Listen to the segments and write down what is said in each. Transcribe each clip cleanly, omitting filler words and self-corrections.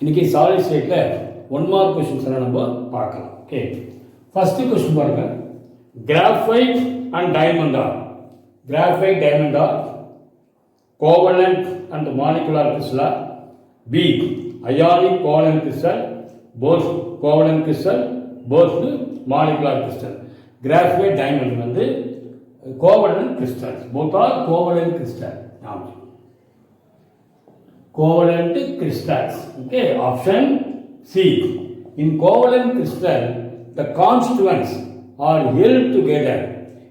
இன்றைக்கி சாலிட் ஸ்டேட்டில் 1 mark questions எல்லாம் நம்ம பார்க்கலாம். ஓகே, ஃபஸ்ட்டு கொஸ்டின் பாருங்கள். Graphite and diamond are covalent and molecular crystal. B, ionic covalent crystal, both covalent crystal, both molecular crystal. Graphite diamond வந்து covalent crystal, both are covalent crystal. Covalent crystals. Okay, option C. In covalent crystal, the constituents are held together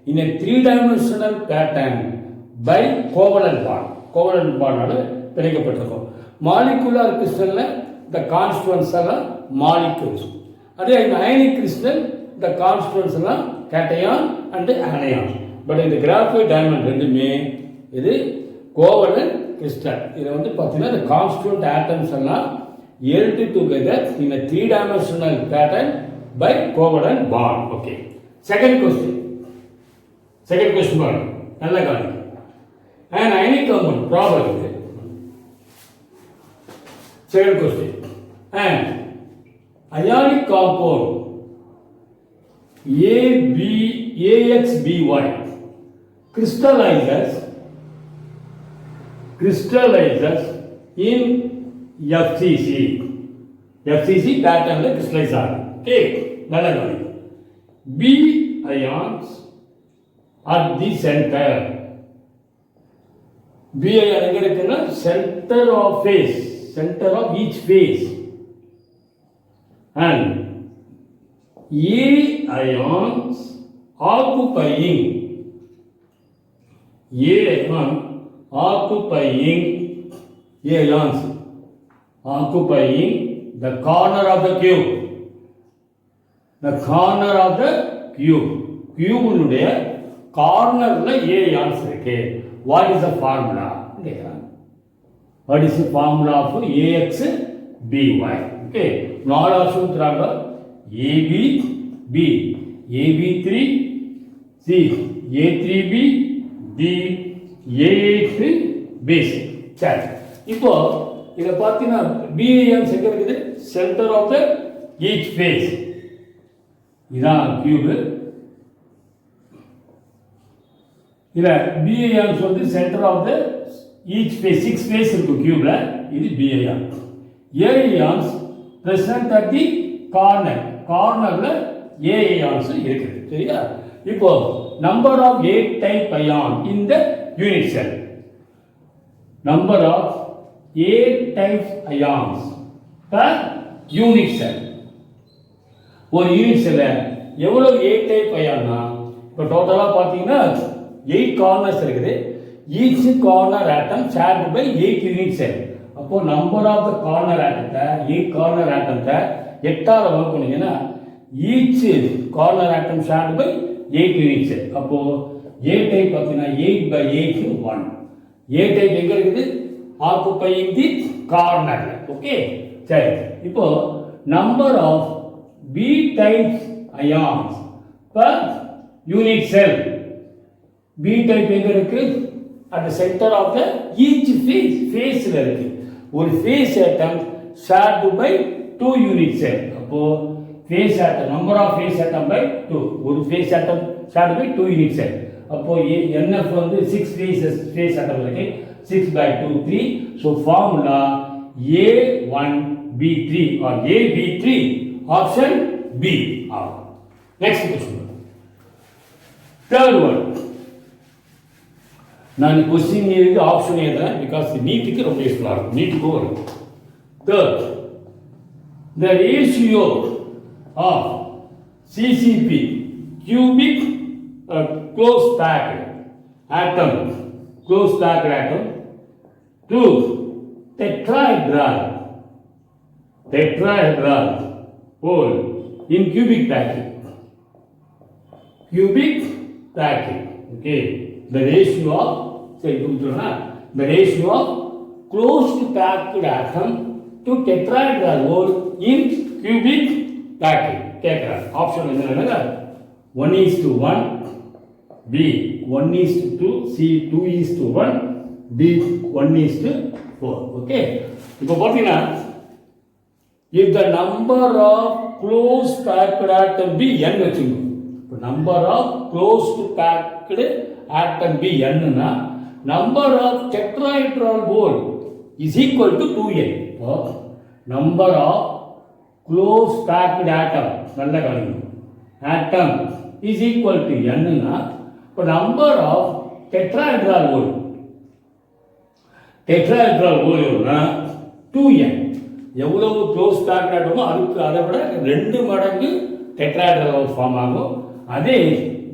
in a three-dimensional pattern by covalent bond. Covalent bond ஆல பிணைக்கப்பட்டிருக்கும். Molecular crystal the constituents are molecules. அதே ionic crystal the constituents are cation and anion. But in the graphite diamond ரெண்டுமே இது covalent crystal. இது வந்து பார்த்தீங்கன்னா the constituent atoms எல்லாம் held together in a three-dimensional pattern by covalent bond. Okay. Second question பாருங்க, நல்லா கவனிங்க. An ionic compound probably. Second question. An ionic compound AXBY crystallizes in FCC pattern la crystallize ஆகும். Okay, நல்லா கவனிங்க. B ions at the center. B ion எங்க இருக்குன்னா center of each phase, and A ions occupying the corner of the cube. Cube உடைய கார்னர்ல A ions இருக்கு. What is the formula? What is the formula of AXBY? Okay, நாலு option தராங்க. AB, AB3, C, A3B, D, A8 base. சரி, இப்போ இதை பார்த்தீங்கன்னா B ions எங்க இருக்குது? Centre of the each face. இதான் கியூப். இல்ல B ions வந்து centre of the each face. 6 face இருக்கு கியூப்ல. இது B ion. A ions present at the கார்னர்ல A ions இருக்குது. சரியா? இப்போ number of A type ion in the unit cell. Number of A type ions per unit cell. ஒரு unit செல்ல எவ்வளவு A type ion-னா இப்போ டோட்டலா பாத்தீங்கன்னா 8 கார்னர்ஸ் இருக்குது. each corner atom shared by 8 unit cell. அப்போ number of the corner atom-த்தை 8 corner atom-த்தை 8 ஆல வகுக்கணும்னா each corner atom shared by 8 unit cell. அப்போ A type பார்த்தீங்கன்னா 8 by 8 1. A type எங்க இருக்குது? occupying the corner. ஓகே, சரி. இப்போ number of B type ions per unit cell. B type எங்க இருக்கு? at the center of the each phase இருக்கு. ஒரு phase atom shared by 2 unit cell. அப்போ phase atom number of phase atom by 2. ஒரு phase atom shared by 2 unit cell. அப்போ NF வந்து 6 phase atom இருக்கு. 6 by 2 3. So formula A1B3 or AB3 option B. Next question. Third one. நான் question எழுதி option எழுதுறேன் because நீட்டுக்கு ரொம்ப யூஸ்ஃபுல்லா இருக்கும். நீட்டுக்கு வரும். Third, the ratio of CCP cubic close packed atom to tetrahedral whole in cubic packing. Okay, the ratio of closed packed atom to tetrahedral whole in cubic packing. Option என்னன்னா 1:1, B 1:2, C 2:1, D 1:4. Okay, இப்போ பார்த்தீங்கன்னா if the number of close packed atom be n வச்சுக்கோ. இப்போ number of closed packed atom be n னா number of tetrahedral hole is equal to 2n. இப்போ number of close packed atom நல்ல கவனிக்கணும், atom is equal to n னா இப்போ number of tetrahedral hole எவ்வளோனா 2n. எவ்வளவு க்ளோஸ் பேக்ட் ஆட்டமோ அதுக்கு அதை விட 2 மடங்கு டெட்ராஹெட்ரல் ஹோல் ஃபார்ம் ஆகும். அதே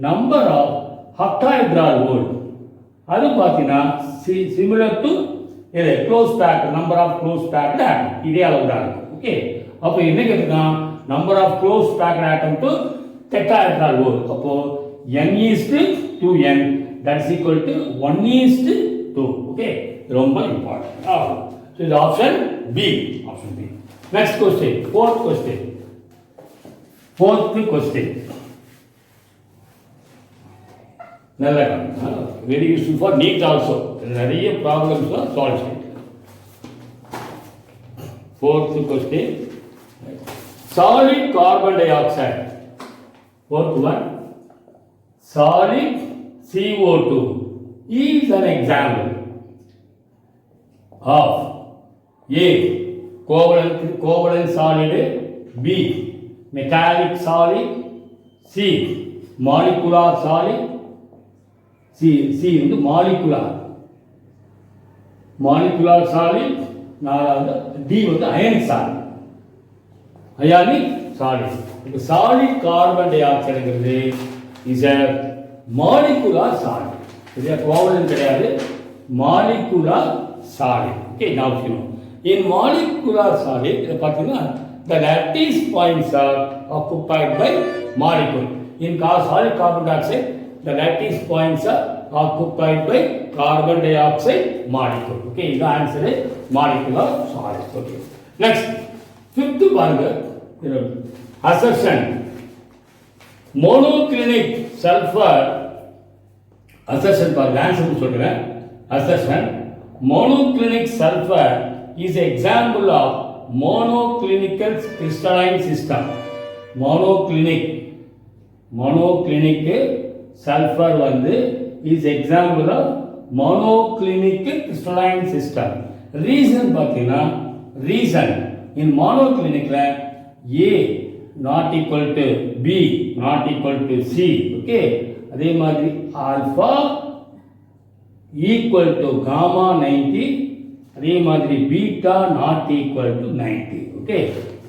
நம்பர் ஆஃப் ஆக்டாஹெட்ரல் ஹோல் அது பார்த்தீங்கன்னா சிமிலர் டு இது close packed, number of close packed atom இதே அளவு தான் இருக்கும். ஓகே, அப்போ என்ன கேட்டுக்கலாம், number of close packed atom to tetrahedral hole. அப்போ n is to 2n that is equal to 1 is to 2. Okay, ரொம்ப important. So the option B. Option B. Next question. Fourth question. நல்லா very useful for NEET also. நிறைய problems solve செய்யும். Fourth question. Solid carbon dioxide. Fourth one. Solid CO2 is an example of A. Covalent solid, B. Metallic solid, C. Molecular solid, C வந்து molecular solid, நாலாவது D வந்து ionic solid. இப்போ solid carbon dioxide is a molecular solid. இது covalent கிடையாது, molecular solid. Okay, now you know. In molecular solid, the lattice points are occupied by molecule. In solid carbon dioxide, the lattice points are occupied by carbon dioxide molecule. Okay, the answer is molecular solid. Okay. Next, fifth பாருங்க, assertion. Monoclinic sulfur assertion பாருங்க, answer சொல்றேன். Assertion. Monoclinic sulfur is an example of monoclinical crystalline system. Monoclinic sulfur வந்து is example of monoclinic crystalline system. Reason பார்த்தீங்கன்னா, reason in monoclinicல A not equal to B not equal to C. Okay, அதே மாதிரி alpha equal to gamma 90, அதே மாதிரி beta not equal to 90. Okay,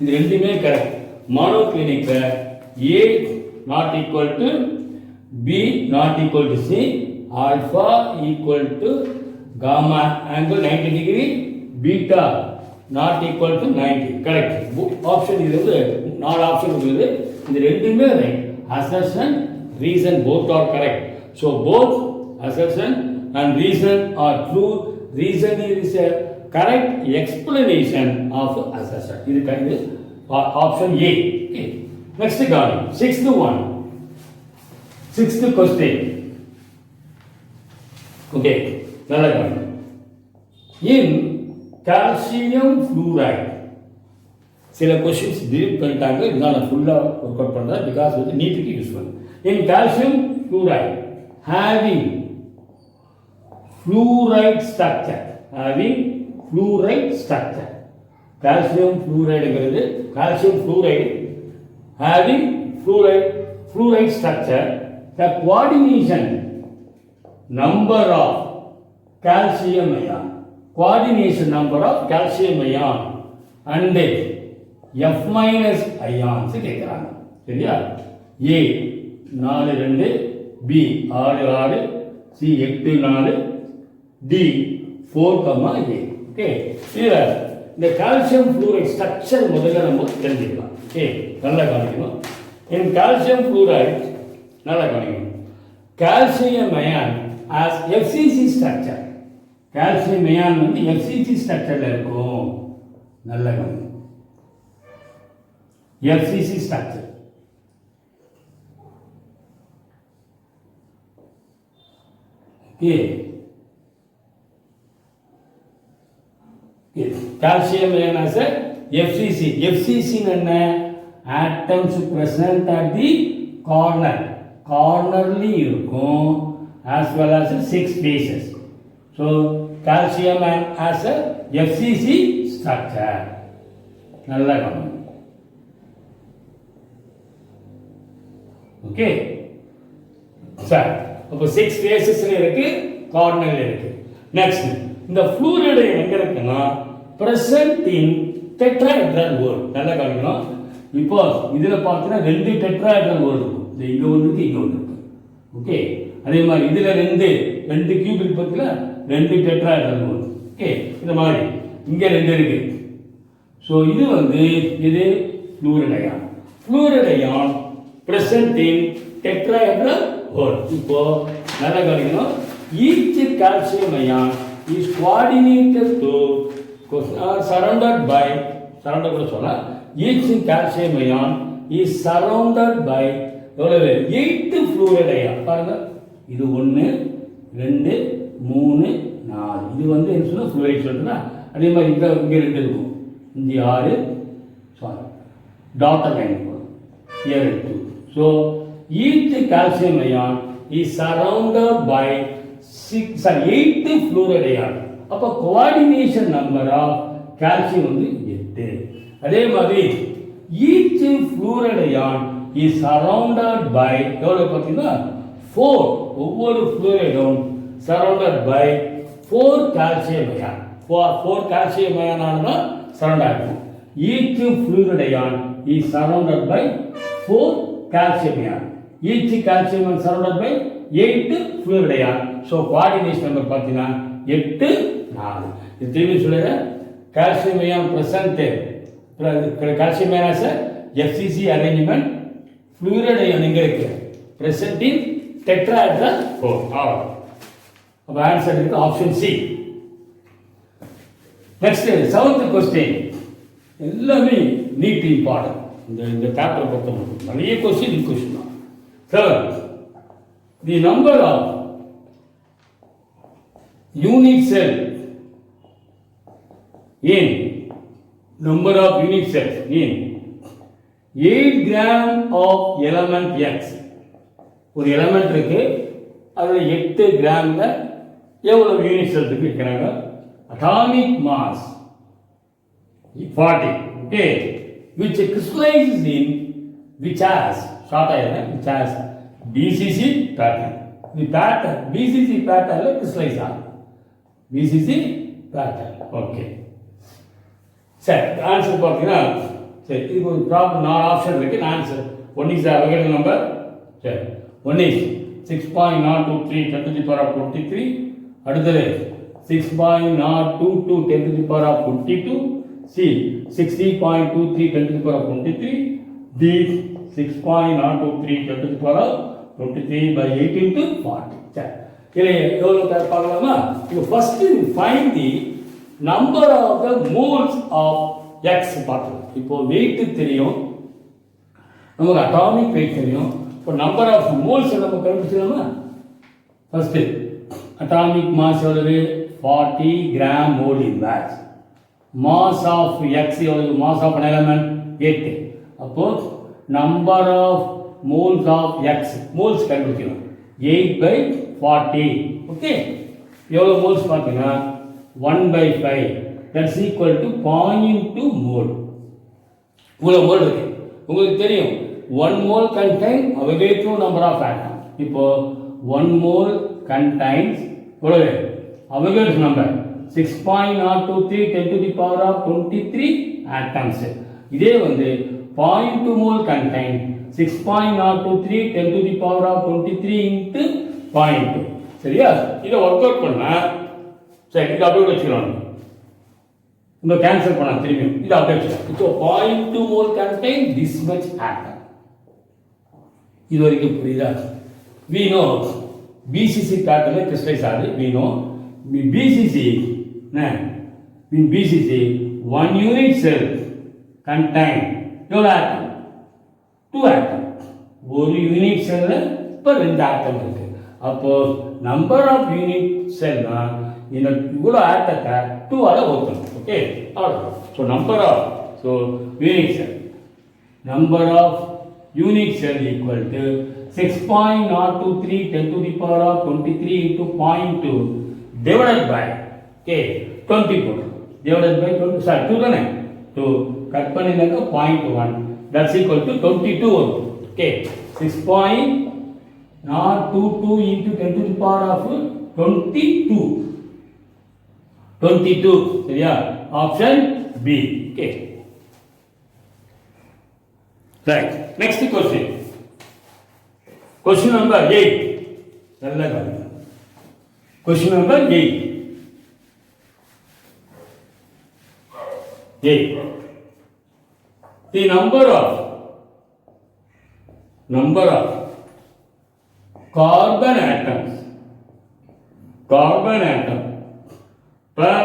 இது ரெண்டுமே correct. மோனோக்ளினிக்ல A not equal to B not equal to C, alpha equal to gamma angle 90 degree, beta not equal to 90. Correct. Option இது வந்து 4 option இருக்குது, இது ரெண்டுமே right. Assertion, reason both are correct. So both assertion and reason are true. Reason is a correct explanation of assertion. This is option A. Okay. Next garden. Sixth question. Okay. Another garden. In calcium fluoride, சில questions delete பண்ணிட்டாங்க, இதனால ஃபுல்லா work out பண்றேன் because இது நீட்டுக்கு useful. In calcium fluoride having fluoride structure, calcium fluoride ங்கிறது calcium fluoride having fluoride structure, the coordination number of calcium ion and F minus ions கேட்கிறாங்க. சரியா? A 4 2, B 6 6, C 8 4, D 4, A. Okay, இதுல இந்த calcium fluoride structure முதல்ல நம்ம தெரிஞ்சுக்கலாம். Okay, நல்லா கவனிக்கணும். In calcium fluoride, நல்லா கவனிக்கணும். calcium ion as FCC structure. calcium ion வந்து FCC ஸ்ட்ரக்சர்ல இருக்கும். நல்லா கவனிக்கணும். FCC structure. Okay, calcium ion as a FCC. FCC என்ன? Atoms present at the corner. Cornerly இருக்கும் as well as 6 bases. So calcium has a FCC structure. நல்லா கவனிங்க. Okay sir. அப்போ 6 பேசஸ்ல இருக்கு, கார்னர்ல இருக்கு. நெக்ஸ்ட் இந்த ஃப்ளூரைடு எங்க இருக்குன்னா பிரசன்ட் இன் டெட்ராஹெட்ரல் வேர்ல்ட். நல்லா கவனிக்கணும். இப்போ இதுல பார்த்தீங்கன்னா 2 டெட்ராஹெட்ரல் வேர்ல்ட் இருக்கும். இது இங்க ஒன்று இருக்கு, இங்க ஒன்று இருக்கு. ஓகே, அதே மாதிரி இதுல 2 கியூபிக் பத்தில 2 டெட்ராஹெட்ரல் வேர்ல்ட். ஓகே, இந்த மாதிரி இங்க 2 இருக்கு. ஸோ இது இது ஃப்ளூரைடையான். ஃப்ளூரைடையான் present in tetrahedral world. இப்போ நல்லா கவனிக்கணும். Each calcium ion is coordinated to surrounded by each calcium ion is surrounded by 8 fluoride ion. பாருங்க, இது 1 2 3 4. இது என்ன சொன்னா fluoride சொல்றா. அதே மாதிரி இங்க 2 இருக்கும். இங்க 6 சாரி டாட்டர் லைன் போடும். here 2. So each calcium ion is surrounded by 8 fluoride ion. அப்ப coordination number of calcium 8. அதே மாதிரி each fluoride ion is surrounded by எவ்வளவு பார்த்தீங்கன்னா 4. ஒவ்வொரு fluorideum surrounded by 4 calcium ion. 4 calcium ion ஆனதா surround ஆகும். Each fluoride ion is surrounded by 4 calcium ion. Each calcium ion surrounded by 8 fluoride ion. So coordination number பார்த்தீங்கன்னா 8 4. இது திரும்பி சொல்றேன். calcium ion present calcium ion as a FCC arrangement. fluoride ion எங்க இருக்கு? present in tetrahedral form. அப்ப answer இருக்கு option C. Next 7th question. எல்லாமே NEET important. இந்த பேப்பரை பொறுத்த மட்டும் நிறைய கொஸ்டின் தான். Sir, the number of unit cell in number of unit cells in 8 gram of element X. ஒரு எலிமெண்ட் இருக்கு, அதுல 8 கிராம்ல எவ்வளவு யூனிட் செல் இருக்கு கேக்குறாங்க. Atomic mass 40. Okay, which crystallizes in which has BCC pattern. The pattern BCC pattern la crystallize ஆகும். BCC pattern. Okay சரி, answer பார்த்தீங்கன்னா சரி, இது ஒரு ப்ராப்ளம் 4 ஆப்ஷன் இருக்கு. Answer 1 is Avogadro number. சரி, 1 is 6.023 10 to the power of 23. அடுத்தது 6.022 10 to the power of 22. C 60.23 10 to the power of 23. D 6.023 10 to the power of 23 by 8 into 40. சரி, இதில் எவ்வளோ பார்க்கலாமா? இப்போ first find the number of the moles of X பார்க்கலாம். இப்போ wait தெரியும், நமக்கு அட்டாமிக் வெயிட் தெரியும். இப்போ நம்பர் ஆஃப் மோல்ஸ் நம்ம கண்டுபிடிச்சலாமா? ஃபர்ஸ்ட் அட்டாமிக் மாஸ் எவ்வளவு? 40 gram mole in max. Mass of X எவ்வளவு? Mass of an element 8. அப்போ number of moles of X, moles கண்டுபிடிக்கணும். 8/40. ஓகே, எவ்வளவு மோல்ஸ் பார்த்தீங்கன்னா 1/5. that's equal to 0.2 mole. இவ்வளவு மோல் இருக்கு. உங்களுக்கு தெரியும் 1 mole contain Avogadro number of atom. இப்போ 1 mole contains எவ்வளவு? Avogadro number 6.023 10 to the power of 23 atoms. இதே 0.2 mole contain 6.023 10 to the power of 23 into 0.2. சரியா? இதை ஒர்க் அவுட் பண்ணா சரி, இது அப்படியே வச்சுக்கலாம். இந்த கேன்சல் பண்ணா திரும்பியும் இது அப்படியே வச்சுக்கலாம். So 0.2 mole contain this much atom. இது வரைக்கும் புரியுதா? we know BCC pattern crystallize ஆகுது. we know BCC in BCC 1 unit cell contain எவ்வளவு atom? 2 atom. ஒரு யூனிட் செல்ல இப்போ 2 atom இருக்கு. அப்போ நம்பர் ஆஃப் யூனிட் செல்னா இந்த இவ்வளோ ஆட்டத்தை 2 ஆல வகுக்கணும். ஓகே, அவ்வளோ. So number of So unique cell. Number of unique cell equal to 6.023 10 to the power of 23 into 0.2 divided by 24 divided by 20 sorry 2 தானே 2 கட் பண்ணினாக்க 0.1 that's equal to 22 வரும். Okay, 6.022 into 10 to the power of 22 சரியா? Option B. Okay, right. Next question. Question number 8. நல்ல கவனிங்க. Question number 8. 8. The number of carbon atoms per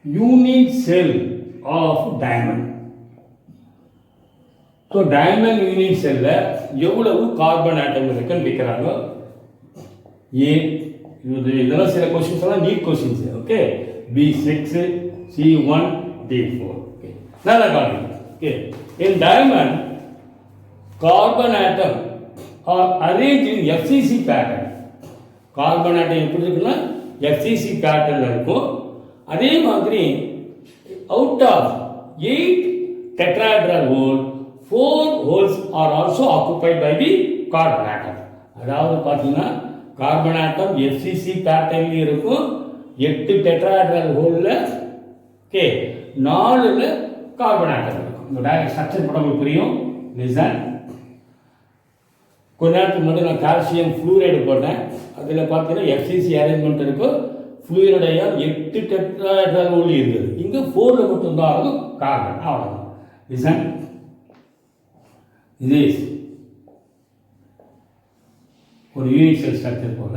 unit cell of diamond. So diamond unit cell ல எவ்வளவு carbon atom இருக்குன்னு கேக்குறாங்க. இதெல்லாம் சில questions எல்லாம் NEET questions. Okay, B6 C1 D4. Okay, நல்லா கவனிங்க. Okay, in diamond carbon atom are arranged in FCC pattern. Carbon atom எப்படி இருக்குன்னா FCC பேட்டர்ன்ல இருக்கும். அதே மாதிரி out of 8 tetrahedral hole 4 holes are also occupied by the carbon atom. அதாவது பாத்தீங்கன்னா கார்பன் ஆட்டம் FCC பேட்டர்ன்ல இருக்கும். 8 டெட்ராஹெட்ரல் ஹோல்ல ஓகே 4ல கார்பன் ஆட்டம் இருக்கும். இந்த டைரக்ட் ஸ்ட்ரக்சர் படம் புரியும். லிசன். கொஞ்ச நேரத்துக்கு முன்னாடி நான் கால்சியம் ஃப்ளூரைடு போட்டேன். அதில் பார்த்தீங்கன்னா FCC அரேஞ்ச்மெண்ட் இருக்கும். ஃப்ளூரைடைய 8 டெட்ராஹெட்ரல் ஹோல் இருக்குது. இங்கே 4ல மட்டும் தான் இருக்கும் கார்பன். அவ்வளோதான். லிசன். இது ஒரு யூனிட் செல் ஸ்ட்ரக்சர் போல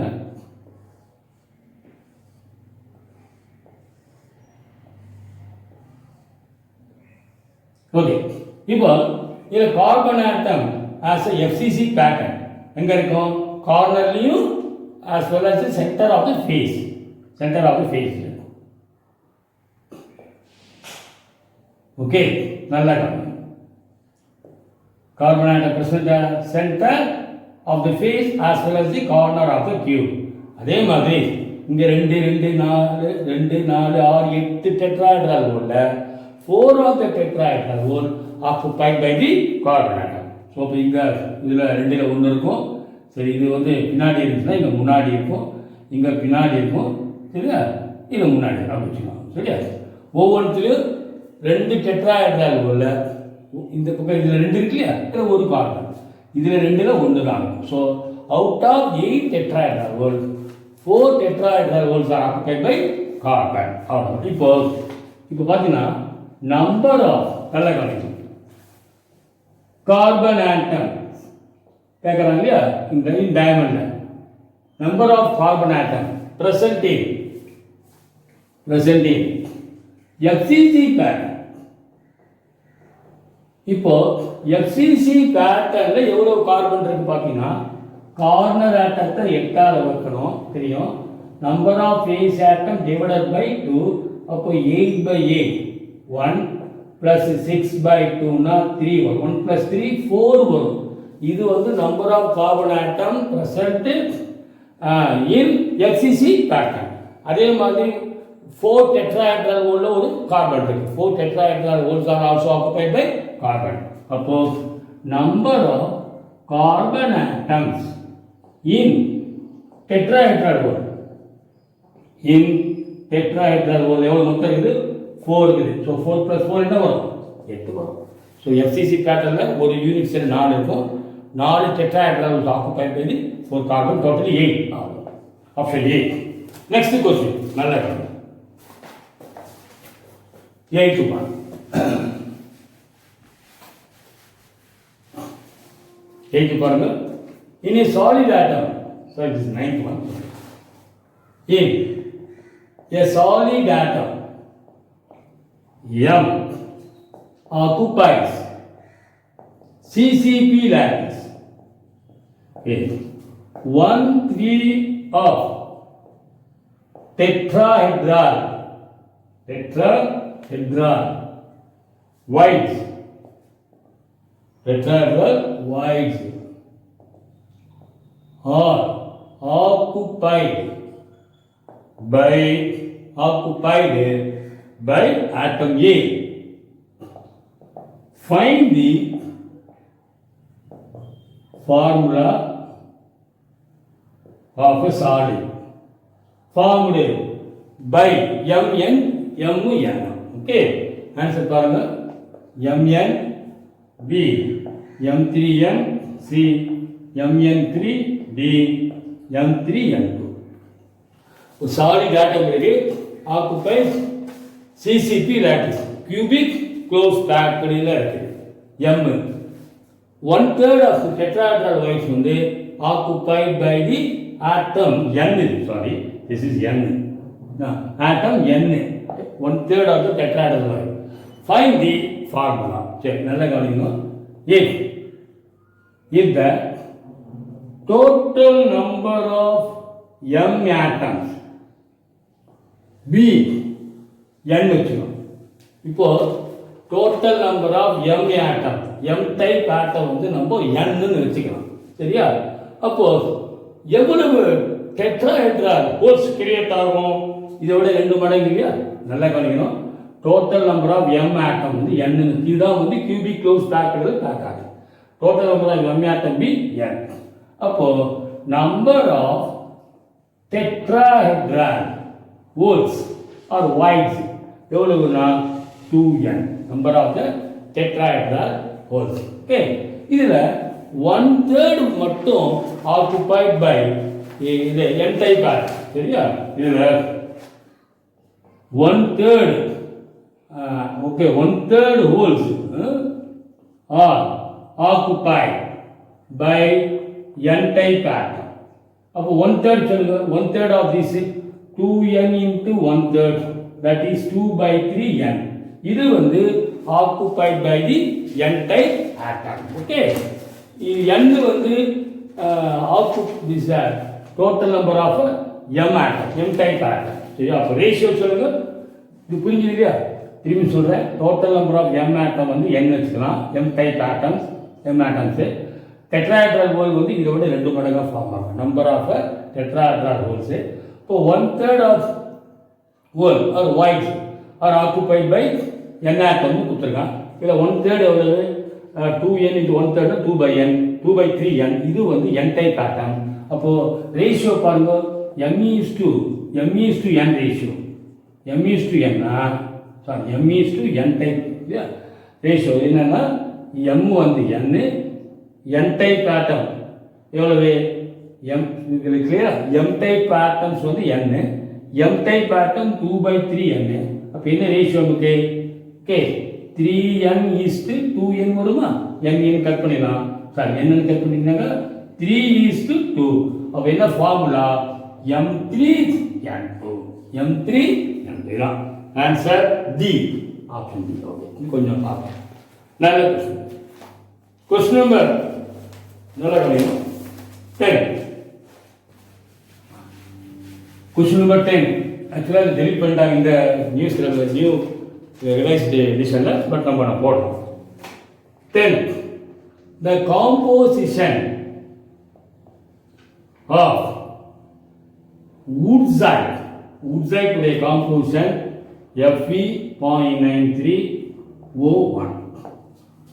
ஓகே. இப்போ இது carbon atom as a FCC pattern எங்க இருக்கும்? கார்னர்லயும் as well as the center of the face இருக்கும். ஓகே, நல்லா கவனிங்க. Carbon atom present at center of the face as well as the corner of the cube. அதே மாதிரி இங்க 2 2 4 2 4 6 8 tetrahedral hole 4 of the tetrahedral hole occupied by the carbon atom. So இப்போ இங்க இதுல 2ல 1 இருக்கும். சரி, இது வந்து பின்னாடி இருந்துச்சுன்னா இங்க முன்னாடி இருக்கும், இங்க பின்னாடி இருக்கும். சரியா? இது முன்னாடி அப்படி வச்சுக்கலாம். சரியா? ஒவ்வொன்றுலயும் 2 டெட்ராஹெட்ரல் ஹோல்ல இந்த பக்கம் இதுல 2 இருக்கு இல்லையா? இதுல ஒரு கார்பன், இதுல 2ல 1 தான். So out of 8 tetrahedral hole 4 tetrahedral holes are occupied by carbon. அவ்வளோ. இப்போ பார்த்தீங்கன்னா நம்பர் ஆஃப் நல்ல கவனிக்கும் கார்பன் ஆட்டம் கேட்குறாங்க இல்லையா? இந்த டயமண்ட்ல number of carbon atom presenting FCC pattern. இப்போ FCC பேட்டர்ன்ல எவ்வளவு கார்பன் இருக்கு பார்த்தீங்கன்னா கார்னர் ஆட்டத்தை 8ஆல வகுக்கணும் தெரியும். Number of face atom divided by 2. அப்போ 8/8 1 பிளஸ் 6/2 னா 3 வரும். 1 பிளஸ் 3 4 வரும். இது வந்து number of carbon atom present in FCC pattern. அதே மாதிரி 4 tetrahedral hole ஒரு கார்பன் இருக்கு. 4 tetrahedral holes are also occupied by carbon. அப்போ number of carbon atoms in tetrahedral hole எவ்வளவு மொத்தம் இருக்குது? 4 இருக்குது. ஸோ 4 + 4 என்ன வரும்? 8 வரும். ஸோ FCC பேட்டர்ல ஒரு யூனிட் செல் 4 இருக்கும். 4 tetrahedral holes occupied by the 4 carbon, totally 8 ஆகும். Option A. நெக்ஸ்ட் क्वेश्चन நல்லா கவனிங்க. 8 பாருங்க. 8 பாருங்க. In a solid atom, so it is 9th one. In a solid atom, M occupies CCP lattice. Okay. 1/3 of tetrahedral voids, tetrahedral voids, are occupied by atom A. Find the formula of a solid formed by Mn. Okay, answer பாருங்க. Mn B, M3n C, Mn3 D, M3n2. ஒரு solid atom இருக்கு, occupies CCP lattice, cubic closed packed இருக்கு. M 1/3 of the tetrahedral voids வந்து occupied by the atom N. Sorry, this is N. No, atom N. 1/3 of the tetrahedral void. Find the formula. சரி, நல்லா கவனிக்கணும். If the total number of M atoms B N வச்சுக்கணும். இப்போ total number of M atoms, M type atom வந்து நம்ம N ன்னு வச்சுக்கலாம். சரியா? அப்போ எவ்வளவு டெட்ராஹெட்ரல் ஹோல்ஸ் கிரியேட் ஆகும்? இதோட 2 மடங்கு இல்லையா? நல்லா கவனிக்கணும். Total number of M atom வந்து N. இதுதான் வந்து கியூபிக் க்ளோஸ் பேக்டு பேக் ஆகும். Total number of M atom be N. அப்போ number of tetrahedral holes or voids எவ்வளவுனா 2n. Number of the tetrahedral holes. Okay, இதுல 1/3 மட்டும் ஆக்குபைட் பை இது n type ஆட். சரியா? இதுல 1/3 okay 1/3 holes are occupied by n type ஆட். அப்போ 1/3 சொல்லுங்க. 1/3 of this 2n into 1/3 that is 2/3n. இது வந்து occupied by the n type atom. Okay, n வந்து this total number of m atom, m type atom. சரியா? அப்போ ratio சொல்லுங்க. இது புரிஞ்சுது இல்லையா? திரும்பி சொல்றேன். Total number of m atom வந்து n வச்சுக்கலாம். m type atoms, m atoms. Tetrahedral hole வந்து இதை விட 2 மடங்கா ஃபார்ம் ஆகும். Number of tetrahedral holes. இப்போ 1/3 of hole or voids are occupied by n atom கொடுத்துருக்கான். இதில் 1/3 எவ்வளவு? 2n into 1/3 2/n, 2/3n. இது வந்து n டைப் ஆட்டம். அப்போ ரேஷியோ பாருங்க. m is to n ratio. m is to n type ratio என்னன்னா m வந்து n டைப் ஆட்டம் எவ்வளவு? m கிளியரா? m டைப் ஆட்டம்ஸ் வந்து n, m டைப் ஆட்டம் 2/3n. அப்ப என்ன ரேஷியோ நமக்கு? Okay, 3n is to 2n வருமா? n கட் பண்ணிடலாம். சாரி, n கட் பண்ணினாங்க 3 is to 2. அப்ப என்ன ஃபார்முலா? m3n2. m3n2 தான் answer. D, option D. Okay, கொஞ்சம் பார்ப்போம். நல்ல கொஸ்டின் நம்பர் நல்லா கவனிக்கணும். 10. Question number 10. ஆக்சுவலாக டெலிட் பண்ணிட்டாங்க இந்த நியூ ரிவைஸ்ட் எடிஷனில். பட் நம்ம போடணும். 10. The composition of Woodside உடைய composition Fe.93O1.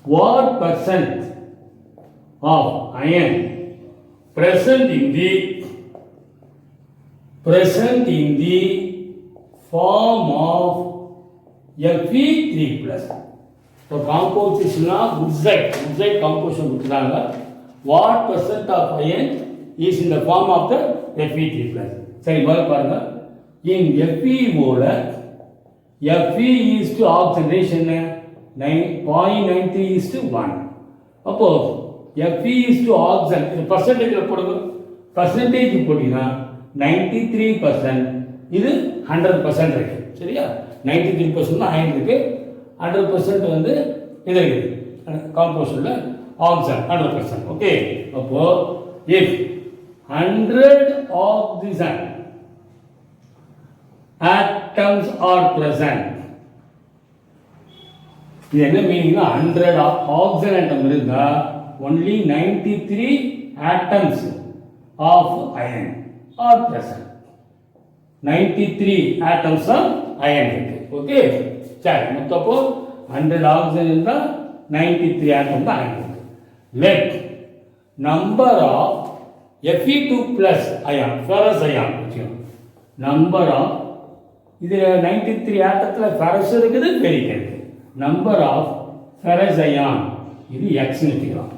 What percent of iron present in the form of Fe3+. So composition of Woodside composition கொடுத்தாங்க. What percent of iron is in the form of the Fe3+. சரி, பாருங்க. In FeO ல Fe is to oxidation 0.93 is to 1. அப்போ Fe is to oxygen இது பர்சன்டேஜ்ல போடுங்க. Percentage போட்டீங்கன்னா 93%, இது 100% இருக்கு. சரியா? 93% தான் அயன் இருக்கு. 100% வந்து இது இருக்குது காம்போசிஷன்ல ஆக்சிஜன் 100%. ஓகே, அப்போ if 100 oxygen atoms are present, இது என்ன மீனிங்னா 100 ஆக்சிஜன் ஆட்டம் இருந்தா only 93 atoms of iron are present. 93 atoms of iron இருக்கு. ஓகே, சரி, மொத்தப்போ 100 ஆக்சிஜன் இருந்தா 93 atoms தான் iron இருக்கு. Let number of Fe2 plus ion, ferrous ion, number of இது 93 ஆட்டத்துல ferrous இருக்குது, ferric இருக்கு. Number of ferrous ion இது x வச்சுக்கலாம்.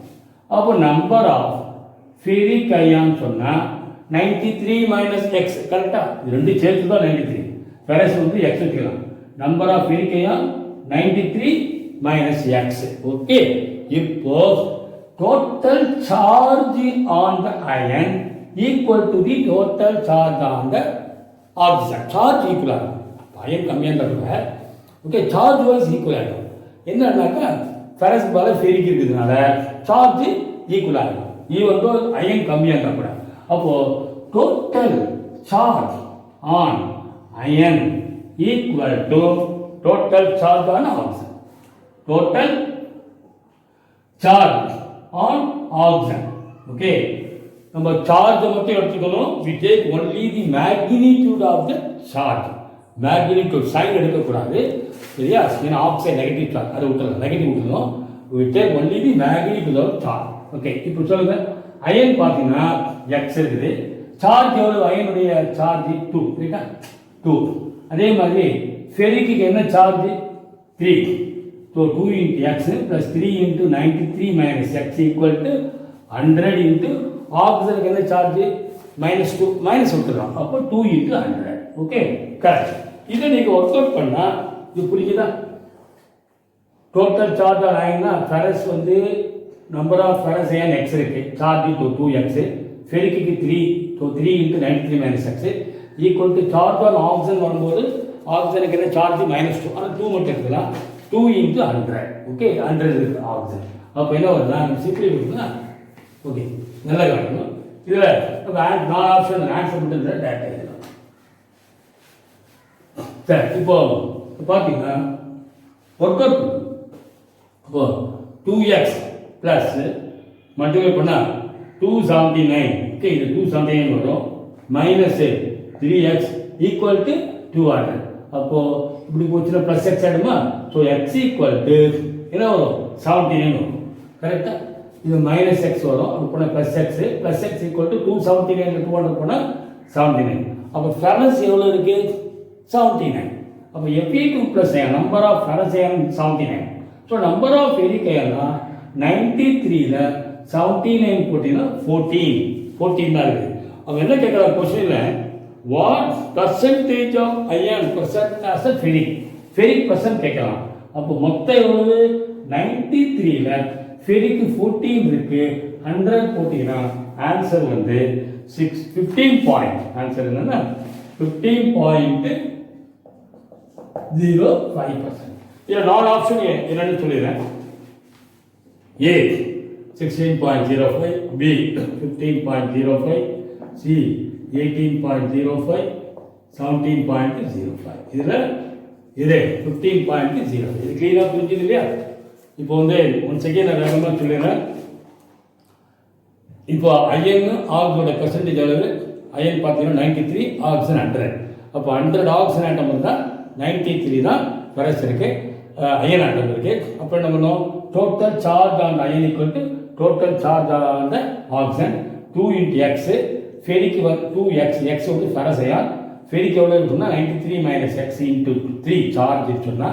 அப்போ number of ferric ion சொன்னா 93 minus x, கரெக்டா? இது ரெண்டு சேர்த்து தான் 93. ferrous வந்து x வச்சுக்கலாம். number of ferric ion 93 minus x. Okay, இப்போ total charge on the ion equal to the total charge on the oxygen. charge equal ஆகும். ion கம்மியா இருந்தா ஓகே, charge wise equal ஆகும். என்னன்னாக்கா ferrous பால ferric இருக்குதுனால charge equal ஆகும். Even though ion கம்மியா இருந்தா கூட. அப்போ total charge on ion equal to total charge on oxygen. total charge on oxygen. Okay, நம்ம charge மட்டும் எடுத்துக்கணும். we take only the magnitude of the charge. magnitude sign எடுக்க கூடாது, சரியா? ஏன்னா ஆக்சைடு நெகட்டிவ் சார்ஜ், அதை விட்டுறலாம், நெகட்டிவ் விட்டுறோம். we take only the magnitude of charge. Okay, இப்போ சொல்லுங்க, அயன் பார்த்தீங்கன்னா x இருக்குது, சார்ஜ் எவ்வளவு? அயனுடைய சார்ஜ் 2, ரைட்டா? 2. அதே மாதிரி ஃபெரிக்கு என்ன charge? 3. So 2 into x plus 3 into 93 minus x equal to 100 into ஆக்சிஜனுக்கு என்ன சார்ஜ்? -2, மைனஸ் விட்டுறோம். அப்போ 2 into 100. Okay, correct. இதை நீங்க ஒர்க் அவுட் பண்ணா இது புரியுதா? டோட்டல் சார்ஜ் ஆன் அயன்னா ஃபெரஸ் வந்து number of ferrous ion x இருக்கு, சார்ஜ் 2x, ஃபெரிக்கு 3, so 3 into 93 minus x equal to charge on oxygen வரும்போது ஆக்சிஜனுக்கு என்ன சார்ஜ்? -2, ஆனால் 2 மட்டும் எடுத்துக்கலாம். 2 into 100. ஓகே, 100 இருக்கு ஆக்சிஜன். அப்போ என்ன வருதுன்னா சிம்பிளி கொடுத்தா ஓகே, நல்லா கவனிக்கணும். இதில் நம்ம ஆப்ஷன் ஆன்சர் மட்டும் டேட்டா எழுதலாம். சரி, இப்போ பார்த்தீங்கன்னா ஒர்க் அவுட். இப்போ 2x ப்ளஸ் மல்டிப்ளை பண்ணால் 279. ஓகே, இது 279 வரும். Minus 3x equal to 200. அப்போ இப்படி போச்சுன்னா ப்ளஸ் எக்ஸ் ஆகிடுமா? ஸோ எக்ஸ் ஈக்குவல் டு என்ன வரும்? 79 வரும், கரெக்டா? இது மைனஸ் எக்ஸ் வரும், அப்படி போனால் ப்ளஸ் எக்ஸ் ஈக்குவல் டு 279 200 போனால் 79. அப்போ ஃபெரஸ் எவ்வளோ இருக்கு? 79. அப்போ Fe2 plus நம்பர் of ferrous ion 79. So number of ferric அயன்னா 93ல 79 போட்டிங்கன்னா 14 தான் இருக்குது. அவங்க என்ன கேட்குறாங்க கொஸ்டின்ல, what percentage of iron percent as a ferric percent கேட்கலாம். அப்போ மொத்தம் எவ்வளவு? 93ல ஃபெரிக் 14 இருக்கு, 100 போட்டிங்கன்னா ஆன்சர் வந்து 15 பாயிண்ட். ஆன்சர் என்னன்னா 15.05%. இதில் 4 ஆப்ஷன் என்னன்னு சொல்லிடுறேன். A 16.05, B 15.05, C 18.05, 17.05. இதில் இது 15.0. இது கிளீனாக புரிஞ்சுது இல்லையா? இப்போ வந்து ஒன் செகண்ட் நான் வேகமாக சொல்லிடுறேன். இப்போ அயன் ஆக்ஸோட பெர்சன்டேஜ் அளவு, அயன் பார்த்தீங்கன்னா 93, ஆக்சிஜன் 100. அப்போ 100 ஆக்சிஜன் ஆட்டம் இருந்தால் 93 தான் ஃபெரஸ் இருக்கு, அயன் ஆட்டம் இருக்கு. அப்போ என்ன பண்ணோம்? Total charge on ion equal to total charge on the oxygen 2 into x. ஃபெரிக்கு 2x, x வந்து ஃபெரஸ் அயன். ஃபெரிக்கு எவ்வளோ இருக்குன்னா 93 minus x into 3 சார்ஜ் இருக்குன்னா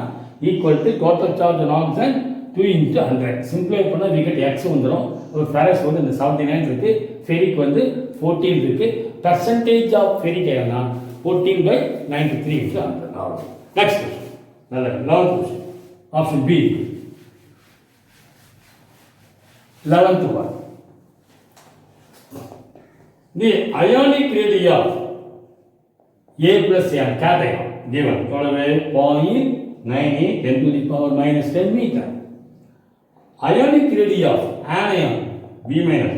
equal to total charge on oxygen 2 into 100. சிம்பிளை பண்ணால் விக்கெட் x வந்துடும். ஒரு ஃபெரஸ் வந்து இந்த 79 இருக்கு, ஃபெரிக் வந்து 14 இருக்கு. பர்சன்டேஜ் ஆஃப் ஃபெரிக் அயன்னா 14/93 into 100. நெக்ஸ்ட் கொஸ்டின், நல்ல 11th question, option B 11th one. The ionic radii of A plus A cation given 0.98 10 to the power minus 10 meter. Ionic radii of anion B minus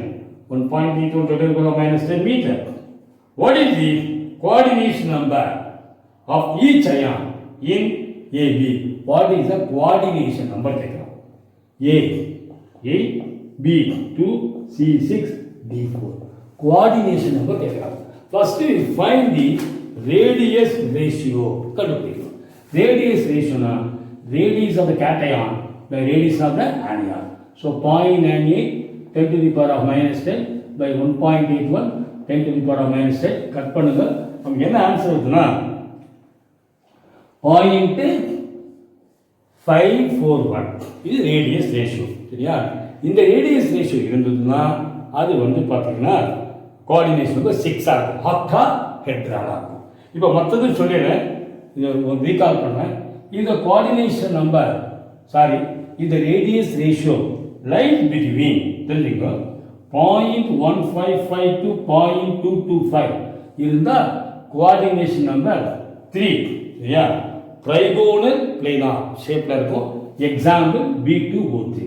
1.32 to the power minus 10 meter. What is the coordination number of each ion in AB? what is the coordination number கேட்கலாம். A 8, B 2, C 6, D 4. Coordination number கேட்கலாம். First we find the radius ratio. கண்டுபிடிக்கணும். Radius ratio na radius of the cation by radius of the anion. So 0.98 10 to the power of minus 10 by 1.81 10 to the power of minus 10 cut பண்ணுங்க. நமக்கு என்ன answer வருதுன்னா 0.541 இது radius ratio. சரியா? இந்த radius ratio இருந்ததுன்னா அது வந்து பார்த்தீங்கன்னா கோஆர்டினேஷன் வந்து 6 ஆகும். ஆக்டா ஹெட்ரால் ஆகும். இப்போ மற்றது சொல்லிடுறேன், இதை ரீகால் பண்ணேன். இந்த கோஆர்டினேஷன் நம்பர் இந்த ரேடியஸ் ரேஷியோ லைன் பிட்வீன் தெரிஞ்சுக்கோ 0.155 to 0.225 இருந்தால் கோஆர்டினேஷன் நம்பர் 3. சரியா? ட்ரைகோனல் பிளேனார் ஷேப்பில் இருக்கும். Example B2O3.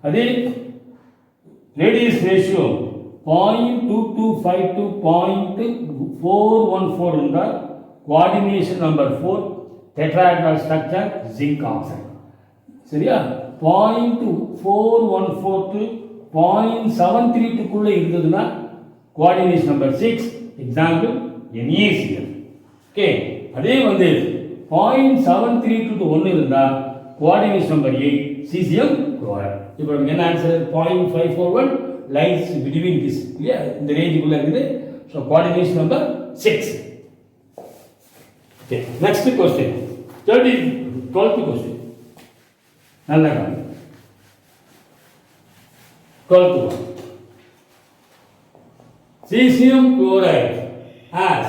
அதே ரேடியஸ் ரேஷியோ 0.225 to 0.414 இருந்தால் coordination number 4 tetrahedral structure zinc oxide. சரியா? 0.414 to 0.732 இருந்ததுன்னா coordination number 6 example NaCl. Okay, அதே வந்து 0.732 to 1 இருந்தால் கோஆர்டினேஷன் நம்பர் 8 cesium chloride. இப்போ என்ன ஆன்சர்? 0.541 lines between this. இல்லையா? இந்த ரேஞ்சுக்குள்ள இருக்குது. So coordination number 6. Okay, next question 12th question. நல்ல காரணம் 12th one. Cesium chloride has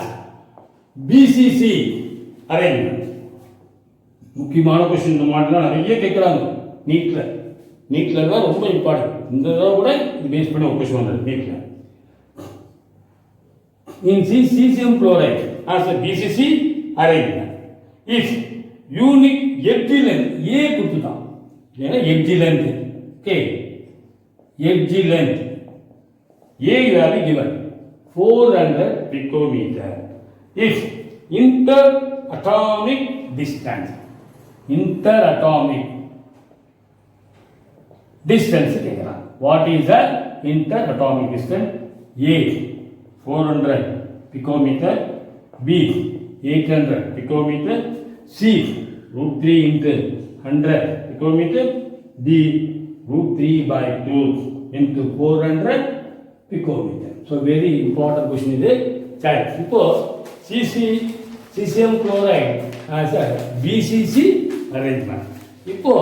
BCC arrangement. முக்கியமான கொஸ்டின் இந்த மாடலாம் நிறைய கேட்குறாங்க நீட்டில் தான் ரொம்ப இம்பார்ட்டன்ட். இந்த தடவை கூட இது பேஸ் பண்ணி ஒரு கொஸ்டின் வந்தது நீட்டில். இன் cesium chloride has a BCC arrangement. If unique edge length A கொடுத்துட்டான், ஏன்னா edge length. Okay, edge length A value given 400 picometer. If interatomic distance கேட்கலாம். What is the interatomic distance? A 400 picometer, B 800 picometer, C √3 into 100 picometer, D √3 by 2 into 400 picometer. So very important question இது. சரி, இப்போ cesium chloride as a BCC arrangement. இப்போ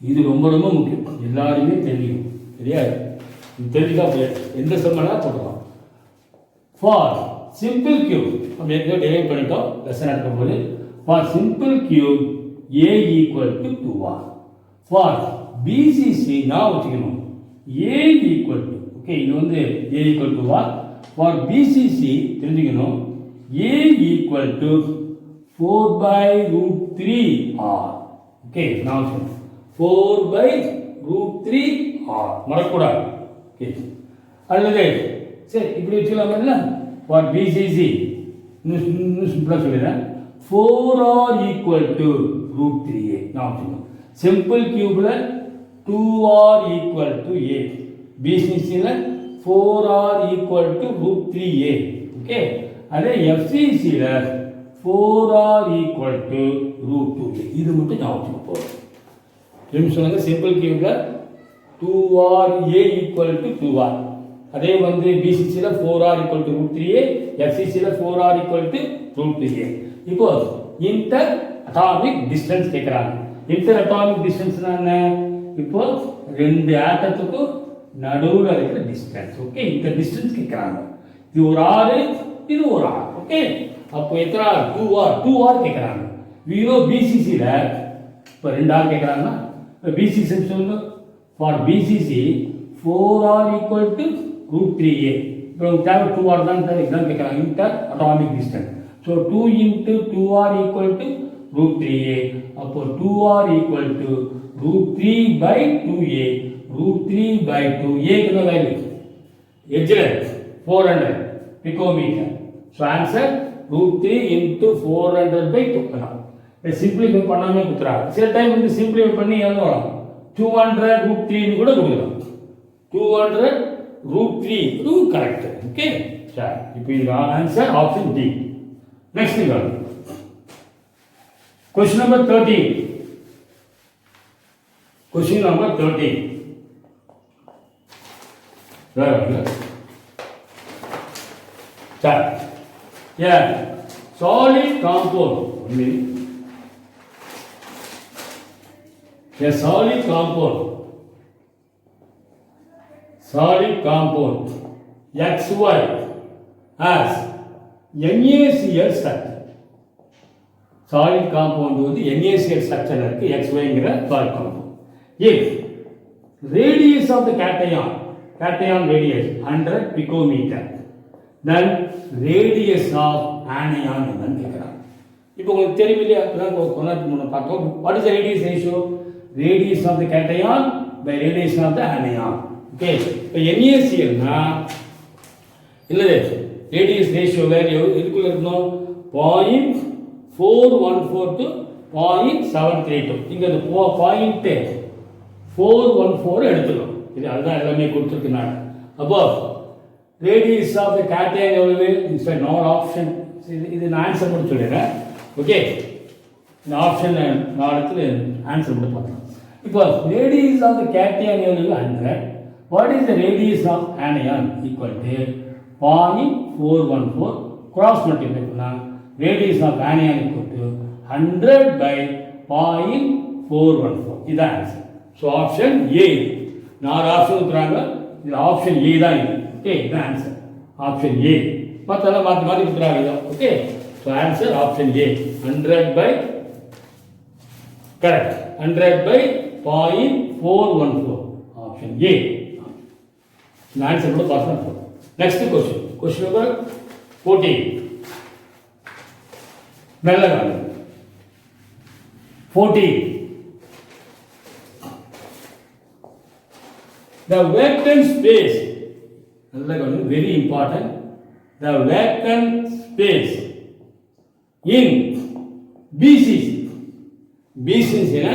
இது ரொம்ப ரொம்ப முக்கியம், எல்லாருமே தெரியும். சரியா? தெரிஞ்சா எந்த சம்மனா போடலாம். ஃபார் சிம்பிள் கியூப் நம்ம ஏற்கனவே டெரைவ் பண்ணிட்டோம் லெசன் எடுக்கும்போது. For simple cube A equal to 2R. For BCC நான் வச்சுக்கணும் A equal to, ஓகே, இது வந்து A equal to R. For BCC தெரிஞ்சுக்கணும் A equal to 4/√3R. Okay, நான் வச்சுக்கணும் 4/√3R மறக்கூடாது. ஓகே, அல்லது சரி இப்படி வச்சுக்கலாம். இல்லை, ஃபார் BCC இன்னும் சிம்பிளாக சொல்லிடுறேன். 4R equal to √3A நான் வச்சுக்கணும். சிம்பிள் கியூபில் 2R equal to A, BCCயில் 4R equal to √3A. ஓகே, அதே FCCயில் 4R equal to √2A. இது மட்டும் ஞாபகம் போகும். எப்படி சொல்லுங்க? சிம்பிள் கியூபில் 2R A equal to 2R. அதே வந்து BCCயில் 4R equal to √3A, FCCயில் 4R equal to √3A. இப்போ இன்டர் அட்டாமிக் டிஸ்டன்ஸ் கேட்குறாங்க. இன்டர் அட்டாமிக் டிஸ்டன்ஸ்னா என்ன? இப்போ ரெண்டு ஆட்டத்துக்கும் நடுவில் இருக்கிற டிஸ்டன்ஸ். ஓகே, இந்த டிஸ்டன்ஸ் கேட்குறாங்க. இது ஒரு ஆறு, இது ஒரு ஆறு. ஓகே, அப்போ எத்தனை ஆர்? 2R கேட்குறாங்க. வீரோ BCCயில் இப்போ 2R கேட்குறாங்கன்னா இப்போ BCC சொல்லுங்க. For BCC 4R equal to √3A. இப்போ தேவை 2R தான் எக்ஸாம் கேட்குறாங்க. Inter atomic distance. So 2 into 2R equal to √3A. அப்போ 2R equal to √3/2A. √3/2A என்ன value? Edge length 400 picometer. So answer √3 into 400/2. Simplify பண்ணாமல் கொடுத்துறாங்க. சில டைம் வந்து சிம்பிளிஃபை பண்ணி எழுதலாம் 200 ரூட் 3 கூட கொடுக்கலாம். 200 ரூட் 3 இதுவும் கரெக்ட். ஓகே சார், இப்போ இது ஆன்சர் ஆப்ஷன் டி. நெக்ஸ்ட் கேள்வி, question number 13. Question number 13 sir, solid compound. A solid compound XY has NaCl structure. Solid compound வந்து NaCl structure இருக்கு XYங்கிற solid compound. If radius of the cation radius 100 picometer, then radius of anion என்னன்னு கேட்குறாங்க. இப்போ உங்களுக்கு தெரியும் இல்லையா, கொஞ்சம் முன்ன பார்த்தோம். What is the radius ratio? Radius of the cation by radius of the anion. Okay, இப்போ NaCl னா இல்லையே ரேடியஸ் ரேஷியோ வேல்யூ எதுக்குள்ள இருக்கணும்? 0.414 to 0.732. இங்கே அந்த 0.414 எடுத்துக்கணும். இது அதுதான் எல்லாமே கொடுத்துருக்கு. நான் அப்போ ரேடியஸ் ஆஃப் த கேட்டைன் எவ்வளவு? It's not option. இது நான் ஆன்சர் மட்டும் சொல்லிடுறேன். ஓகே, இந்த ஆப்ஷன் நான் இடத்துல ஆன்சர் மட்டும் பார்க்கலாம். இப்போ ரேடியஸ் ஆஃப் த கேட்டைன் எவ்வளவு? 100. What is the radius of anion? Equal to 0.414 cross multiply பண்ணால் radius of anion equal to 100 by 0.414. இதுதான் answer. So option A. 4 option கொடுக்குறாங்க, இது ஆப்ஷன் ஏ தான் இது. ஓகே, இதுதான் ஆன்சர் ஆப்ஷன் ஏ. மற்றெல்லாம் மாற்றி மாற்றி கொடுக்குறாங்க இதான். Okay, so answer option A. 100 by correct, 100 by 0.414 option A. இந்த ஆன்சர் கூட பாஸ் பண்ண போதும். Next question, question number 14. நல்ல காலம் 14. The vacant space, நல்ல காலம், very important. The vacant space in BCC. BCC னா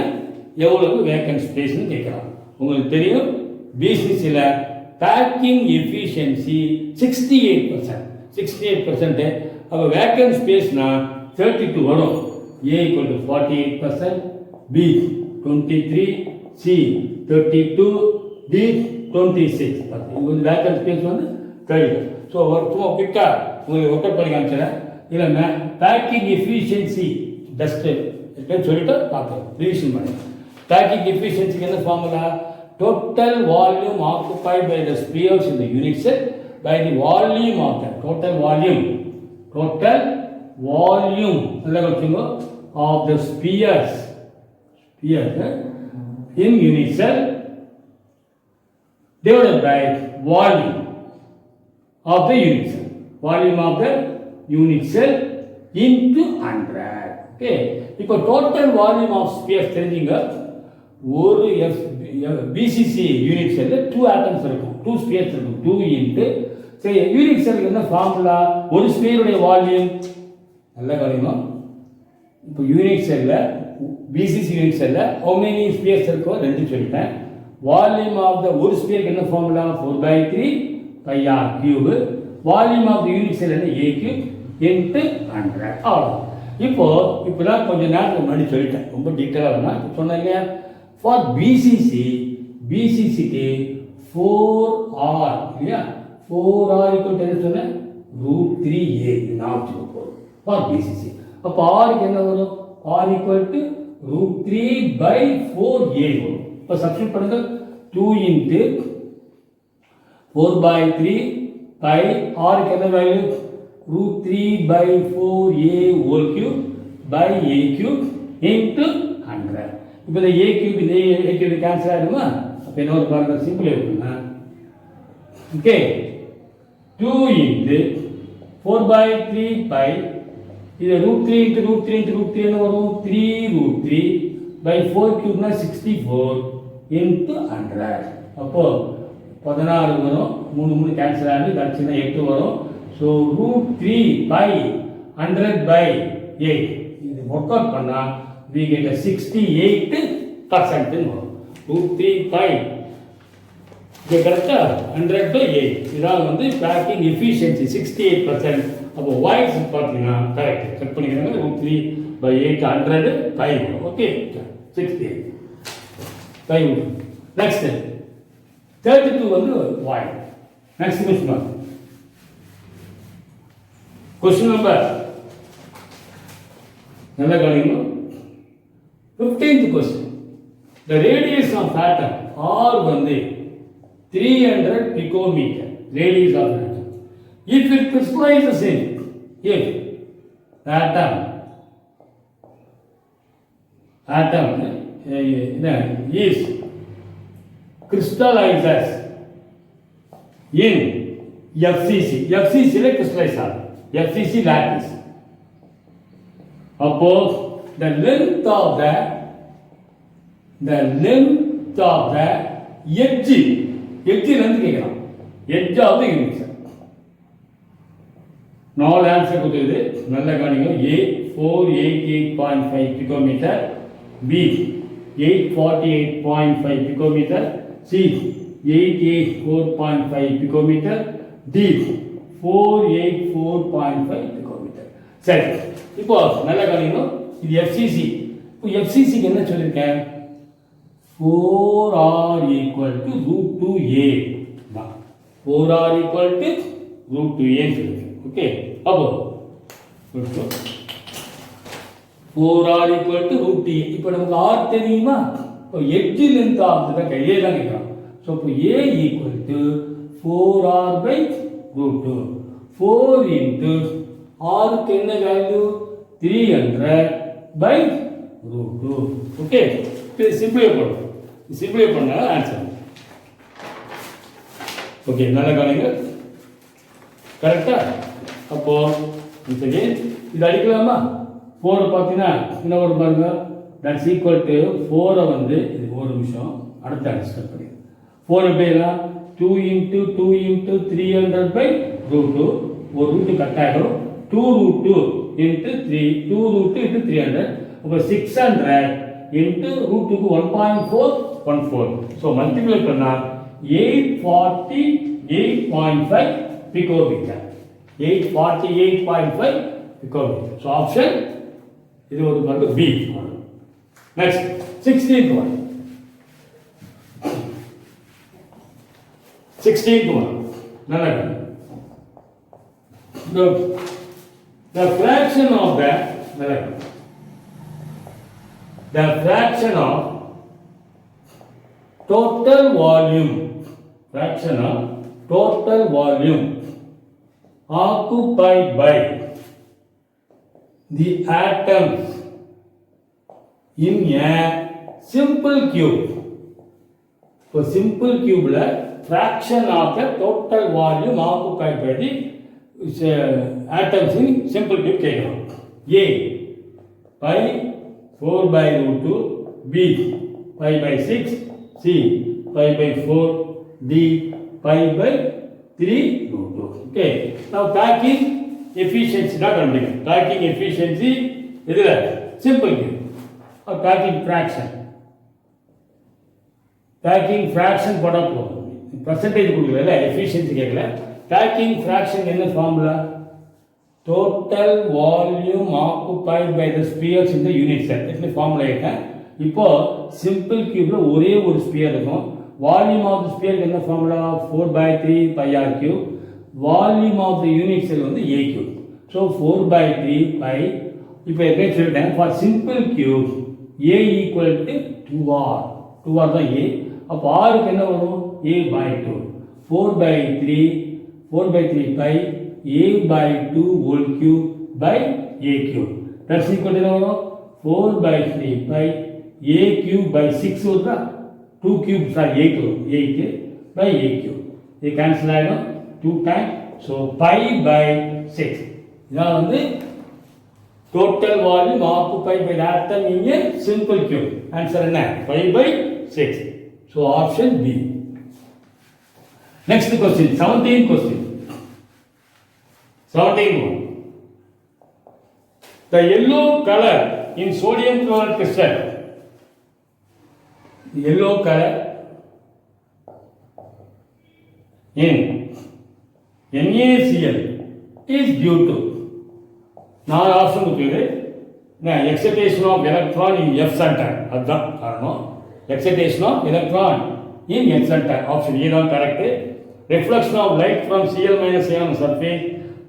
எவ்வளவு vacant space னு கேக்குறாங்க. உங்களுக்கு தெரியும் BCC ல பேக்கிங் எஃபிஷியன்சி 68%. 68%. அப்போ வேக்கன்ட் ஸ்பேஸ்னா 32 வரும். A equal to 48%, B 23, C 32, D 26. இது வந்து வேக்கன்ட் ஸ்பேஸ் வந்து 30. ஸோ சும்மா குயிக்காக உங்களுக்கு ஒர்க் அவுட் பண்ணி காமிச்சிடறேன். இல்லை பேக்கிங் எஃபிஷியன்சி டஸ்ட்டு சொல்லிட்டு பார்க்கலாம், ரிவிஷன் பண்ணி. பேக்கிங் எஃபிஷியன்சிக்கு என்ன formula? Total volume occupied by the spheres in the unit cell by the volume of the total volume of the spheres in unit cell divided by volume of the unit cell. Volume of the unit cell into 100. Okay, இப்போ total volume of spheres தெரிஞ்சுங்க. ஒரு BCC unit செல்ல 2 atoms இருக்கும், 2 Spears இருக்கும். 2 into சரி, unit செல்லுக்கு என்ன formula? ஒரு ஸ்பியருடைய வால்யூம் நல்ல கவனிக்கணும். இப்போ யூனிட் செல்ல BCC யூனிட் செல்ல how many ஸ்பியர்ஸ் இருக்கோ 2 சொல்லிட்டேன். வால்யூம் ஆஃப் த ஒரு ஸ்பியருக்கு என்ன formula? 4/3 pi r cube. Volume of the unit cell என்ன? A cube into 100. அவ்வளோ. இப்போதான் கொஞ்சம் நேரத்துக்கு முன்னாடி சொல்லிட்டேன், ரொம்ப டீட்டெயிலாக வேணாம். இப்போ சொன்னேன் இல்லையா, for BCC க்கு 4R இல்லையா, 4R equal to என்ன சொன்னேன்? √3a. இது நான் வச்சுக்கோ for BCC. அப்போ ஆருக்கு என்ன வரும்? R equal to √3/4a வரும். இப்போ சப்ஸ்டிட் பண்ணுங்க. 2 into 4/3 pi ஆருக்கு என்ன value? √3/4a whole cube by a cube into 100. இப்போ இந்த a cube இந்த a cube கேன்சல் ஆகிடுமா? அப்போ என்ன ஒரு பாருங்க, சிம்பிள் இருக்குன்னா ஓகே 2 into 4/3 pi இது √3 into √3 into √3 என்ன வரும்? 3√3/4 cube 64 into 100. அப்போ 16 வரும், 3 கேன்சல் ஆகி கடைசினா 8 வரும். ஸோ √3/100/8 இது ஒர்க் அவுட் பண்ணால் we get a 68% வரும். 235 இது கரெக்டாக 100 to 8 இதான் வந்து பேக்கிங் எஃபிஷியன்சி 68%. அப்போ வாய்ஸ் பார்த்தீங்கன்னா கரெக்ட் செக் பண்ணிக்கிறாங்க. 2/3/8 100 5 ஓகே 68 5. நெக்ஸ்ட் 32 வந்து வாய். நெக்ஸ்ட் கொஸ்டின் கொஸ்டின் நம்பர் நல்லா கவனிக்கணும். 15th question. The radius of atom R வந்து 300 picometer. Radius of atom. If it crystallizes in, if atom is crystallizes in FCC. FCC ல crystallize ஆகும். FCC lattice. அப்போ the length of the edge இருந்து கேட்கலாம். edge of the unit. 4 answer கொடுத்தது நல்ல கவனிங்க. A 488.5 picometer, B 848.5 picometer, C 884.5 picometer, D 484.5 picometer. சரி, இப்போ நல்ல கவனிங்க. இது FCC. இப்போ FCC க்கு என்ன சொல்லிருக்கேன்? 4R equal to root 2A. 4R equal to root 2A சொல்லிருக்கேன். ஓகே, அப்போ 4R equal to root 2A. இப்போ நமக்கு R தெரியுமா? இப்போ எட்ஜ் லென்த் ஆஃப் த கையே தான் கேட்கலாம். ஸோ இப்போ A equal to 4R by root 2. 4 into R க்கு என்ன வேல்யூ? 300 by root 2. ஓகே, இது சிம்பிளை பண்ண ஆன்சர். ஓகே, நல்லா கவனிங்க. கரெக்டா? அப்போ இது அடிக்கலாமா? 4 பார்த்தீங்கன்னா என்ன வரும் பாருங்க. தட்ஸ் ஈக்குவல் டு 4 வந்து இது ஒரு நிமிஷம் அடுத்த அடிஸ்டர் பண்ணி 4 எப்படிலாம் 2 into 2 into 300 by root 2. ஒரு ரூட் கட் ஆகிடும். 2 root 2 into 3, 2 root 2 into 300. அப்போ 600 into root 2 க்கு 1.414. ஸோ மல்டிப்ளை பண்ணால் 848.5 picometer. 848.5 picometer. ஸோ ஆப்ஷன் இது ஒரு வந்து B. Next 16th one. 16th one. நல்லா the fraction of total volume occupied by the atoms in a simple cube. For simple cube la fraction of the total volume occupied by the atoms in simple cube கேட்கிறோம். A pi 4 by root 2, B pi by 6, C pi by 4, D pi by 3 root 2. Okay, now packing efficiency தான் கண்டுபிடிக்கணும். packing efficiency இதுல simple cube or packing fraction போட போதும். percentage கொடுக்கல, efficiency கேட்கல. packing fraction என்ன formula? total volume occupied by the spheres in the unit cell. இது formula ஏன் இப்போ சிம்பிள் கியூப்ல ஒரே ஒரு ஸ்பியர் இருக்கும். வால்யூம் ஆஃப் தி ஸ்பியர் என்ன formula? 4/3 pi r cube. Volume of the unit cell வந்து a cube. So 4/3 pi. இப்போ என்ன சொல்லிட்டேன்? For simple cube a equal to 2r. 2r தான் a. அப்போ r க்கு என்ன வரும்? a/2. 4/3 pi a/2 whole cube by a cube. That's equal to என்ன வரும்? 4/3 pi a cube by 6 வருதா? 2 cube சாரி 8 வரும். 8 by a cube. இது கேன்சல் ஆகிடும் 2 times. So pi by 6. இதான் வந்து total volume occupied by atom in a simple cube. Answer என்ன? 5 by 6. So option B. Next question, 17th question. 17th one. The yellow color in sodium chloride crystal, yellow color in NaCl is due to 4 option இருக்குது. Excitation of electron in F centre, அதுதான் காரணம். Excitation of electron in F centre, option A தான் correct. Reflection of light from Cl minus ion surface,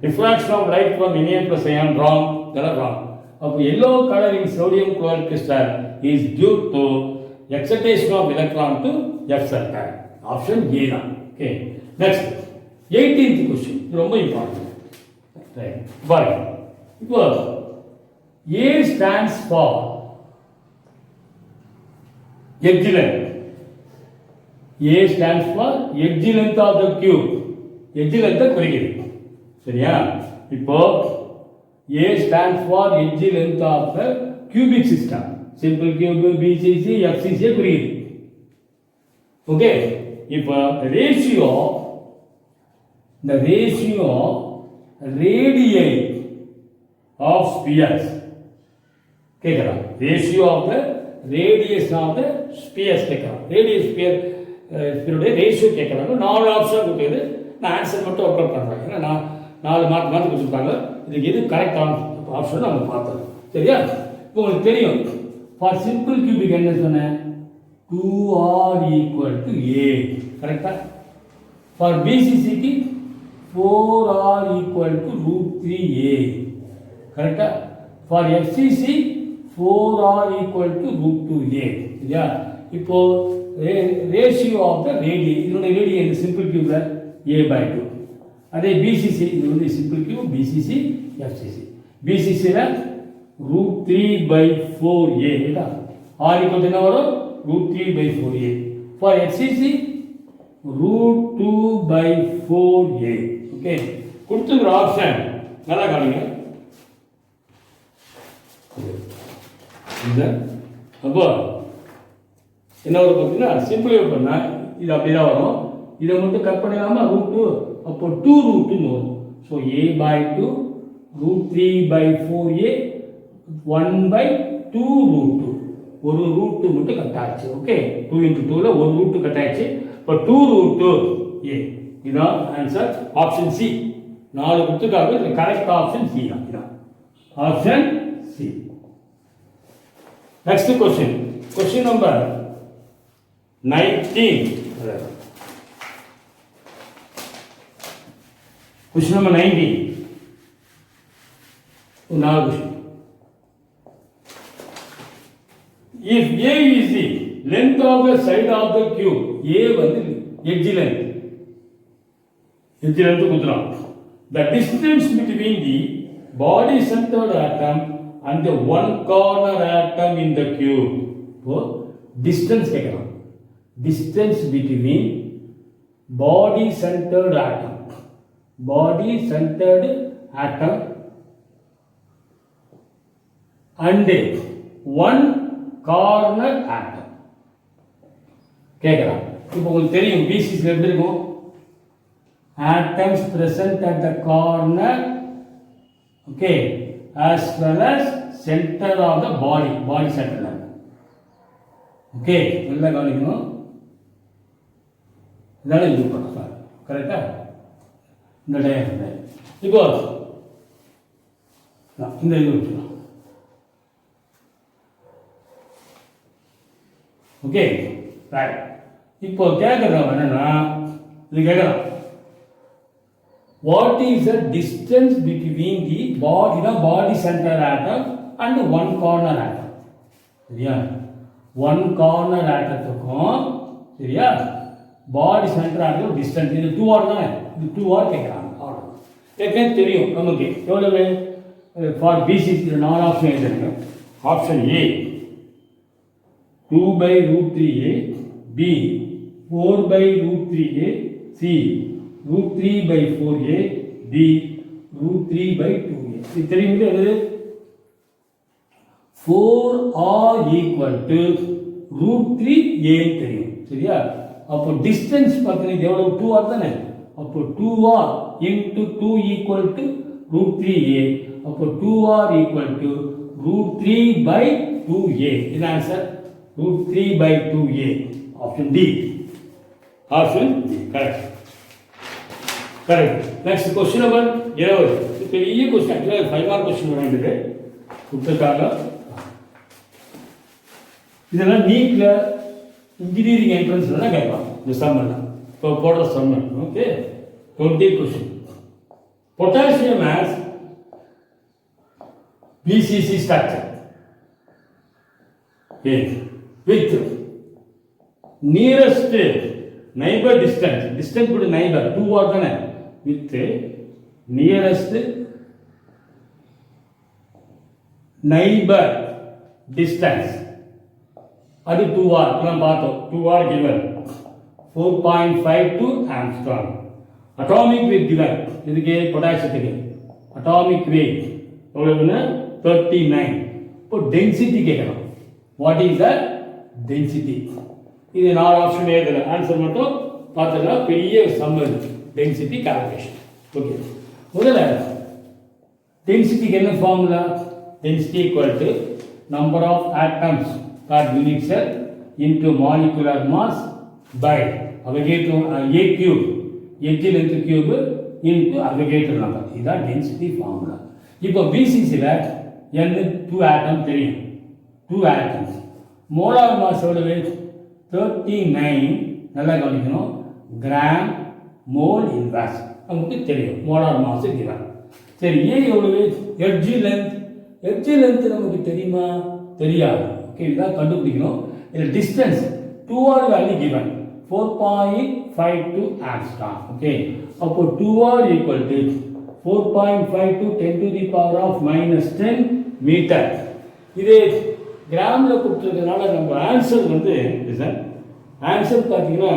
refraction of light from Na plus ion wrong, இதெல்லாம் wrong. அப்போ yellow colour in sodium chloride crystal is due to excitation of electron to F centre, option A தான். Okay, next 18th question, இது ரொம்ப important. Right, பாருங்க. இப்போ A stands for edge length. A stands for edge length of the cube. Edge length குறிக்கிறது. சரியா? இப்போ A stands for edge length of the cubic system. Simple cube, BCC, FCC குறிக்கிறது. Okay, இப்போ the ratio of radii of spheres கேட்கலாம். Ratio of the radius of the spheres கேட்கலாம். Radius ஸ்பியருடைய ratio கேட்கறாங்க. 4 option கொடுக்குது. நான் ஆன்சர் மட்டும் work out பண்ணுறேன். ஏன்னா நான் 4 மார்க் கொடுத்துருக்காங்க. இதுக்கு எது கரெக்டான ஆப்ஷன் நம்ம பார்த்தோம். சரியா? இப்போ உங்களுக்கு தெரியும், ஃபார் சிம்பிள் கியூபிக் என்ன சொன்னேன், 2r ஈக்குவல் டு a, கரெக்டா? ஃபார் பிசிசிக்கு 4r ஈக்குவல் டு √3a, கரெக்டா? For FCC 4r equal to √2a. சரியா? இப்போ ரேஷியோ ஆஃப் த ரேடியி, இதனுடைய ரேடியி இந்த சிம்பிள் கியூப்ல a/2. அதே பிசிசி, இது வந்து சிம்பிள் கியூப் பிசிசி எஃப்சிசி. பிசிசில √3/4a, இல்ல r equal என்ன வரும், √3/4a. For FCC √2/4a. Okay, கொடுத்துக்கிற ஆப்ஷன் நல்லா காணுங்க. அப்போ என்ன வரும் பார்த்தீங்கன்னா, சிம்பிளை பண்ணால் இது அப்படி தான் வரும். இதை மட்டும் கட் பண்ணிடலாமா, √2, அப்போ 2√2 வரும். ஸோ a/2 √3/4a 1/2√2, ஒரு √2 மட்டும் கட் ஆச்சு. ஓகே, 2 × 2ல ஒரு √2 கட் ஆயிடுச்சு. இப்போ 2√2a, இதுதான் ஆன்சர், ஆப்ஷன் சி. 4 கொடுத்துருக்காங்க, இது கரெக்ட் ஆப்ஷன் சி தான். இதுதான் option C. Next question, question number 19. Question number 19. Now question. If A is the length of the side of the cube, A வந்து edge length. Edge length கொடுத்துறோம். The distance between the body centered atom and the one corner atom in the cube. So, distance கேட்கலாம். Distance between body centered atom and one corner atom கேட்கலாம். இப்போ உங்களுக்கு தெரியும் BCC எப்படி இருக்கும், atoms present at the corner, okay, as well as center of the body center. Okay, நல்லா கவனிக்கணும். இதெல்லாம் யூஸ் பண்ணலாம், கரெக்டா? இந்த டயக்ராம் இப்போ இந்த இது வச்சுக்கலாம். Okay, right. இப்போ கேட்கறோம் என்னன்னா, இது கேட்கலாம், what is the distance between the body center atom and one corner atom? சரியா? one corner atomத்துக்கும் சரியா பாடி சென்டர் atom distance இது 2r தானே, இது 2r கேட்கறாங்க. அவ்வளவு ஏற்கனவே தெரியும் நமக்கு. எவ்வளவு ஃபார் பிசிசி 4 ஆப்ஷன் எழுதிருங்க. Option A 2/√3a, B 4/√3a, C √3/4a, D √3/2a. இது தெரியுது. அது 4r equal to √3a தெரியும். சரியா? அப்போ டிஸ்டன்ஸ் பார்த்தீங்கன்னா எவ்வளவு, 2r தானே. அப்போ 2r into 2 equal to √3a. அப்போ 2r equal to root 3 by 2a. Is the answer? Root 3 by 2a. Option D. Option D. Correct. Correct. Next question number 11. பெரிய question. Actually 5 mark question வராங்க. கொடுத்துருக்காங்க. இதெல்லாம் நீட்ல engineering என்ட்ரன்ஸ்ல தான் கேட்பாங்க இந்த some எல்லாம். இப்போ போடுற sum. Okay 20 question. Potassium has BCC structure with nearest neighbor distance with neighbor 2 or தானே with nearest neighbor distance அது 2r நம்ம பார்த்தோம் 2r given 4.52 angstrom. Atomic weight given இதுக்கு பொட்டாசியத்துக்கு atomic weight எவ்வளவுன்னா 39. இப்போ டென்சிட்டி கேட்கணும். What is the density? இது 4 option எழுதல. Answer மட்டும் பார்த்தா பெரிய சம்மர் டென்சிட்டி கால்குலேஷன். ஓகே, முதல்ல டென்சிட்டிக்கு என்ன ஃபார்முலா? Density equal to number of atoms per unit cell into molecular mass by Avogadro A cube, edge length cube into Avogadro number. இதுதான் டென்சிட்டி ஃபார்முலா. இப்போ BCCல n 2 ஆட்டம் தெரியும். 2 ஆட்டம்ஸ். மோலார் மாஸ் எவ்வளவு? 39. நல்லா கவனிக்கணும். கிராம் மோல் இன்வர்ஸ் நமக்கு தெரியும். Molar mass given. சரி, A எவ்வளவு? எட்ஜ் லென்த் நமக்கு தெரியுமா? தெரியாது. ஓகே, இதான் கண்டுபிடிக்கணும். இதில் distance 2r value given 4.52 angstrom. Okay, அப்போ 2r equal to 4.52 10 to the power of -10 metre. இது கிராமில் கொடுத்துருக்கிறதுனால நம்ம ஆன்சர் ஆன்சர் பார்த்தீங்கன்னா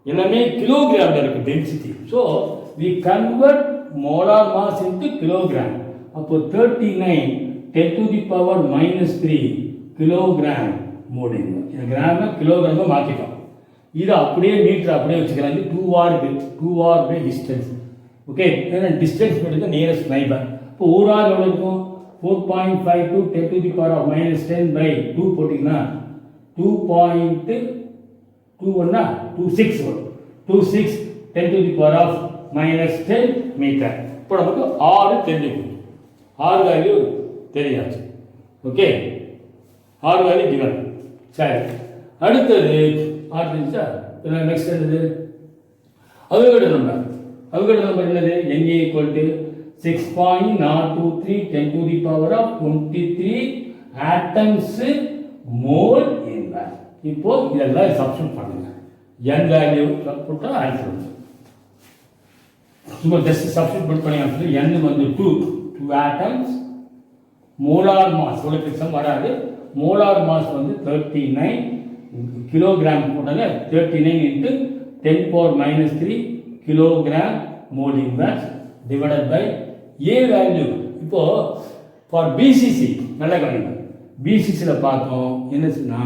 எல்லாமே கிலோகிராமில் இருக்குது density. So we convert molar mass into kilogram. அப்போ 39 10 to the power -3 கிலோகிராம் மோடிங். இந்த கிராம கிலோகிராம மாற்றிட்டோம். இது அப்படியே மீட்டர் அப்படியே வச்சுக்கிறாங்க. 2r by distance. ஓகே, ஏன்னா டிஸ்டன்ஸ் மட்டும் நியரஸ்ட் நைபர். இப்போ ஒரு ஆர் எவ்வளோ இருக்கும்? 4.52 10 to the power of -10 by 2 போட்டிங்கன்னா 2.26 வரும். 26 10 to the power of -10 metre. இப்போ நமக்கு r தெரிஞ்சுக்கணும். r வேல்யூ தெரியாது. Okay, r value given. சரி, அடுத்தது r தெரிஞ்சா நெக்ஸ்ட் என்னது? Avogadro number. அவோகாட்ரோ நம்பர் என்னது? n equal to 6.023 10 to the power of 23 atoms mole inverse. இப்போ இதெல்லாம் சப்ஸ்டிட்யூட் பண்ணுங்க. n வேல்யூ போட்டா ஆன்சர் வரும். சும்மா ஜஸ்ட் சப்ஸ்டிட்யூட் பண்ணி ஆன்சர். n வந்து 2 atoms. மோலார் மாஸ் உங்களுக்கு எக்ஸாம் வராது. மோலார் மாஸ் வந்து 39 கிலோகிராம் போட்டாங்க. 39 into 10 power -3 kilogram mole inverse divided by A வேல்யூ. இப்போ ஃபார் BCC நல்லா கவனிங்க. BCCல பார்த்தோம் என்ன சொன்னா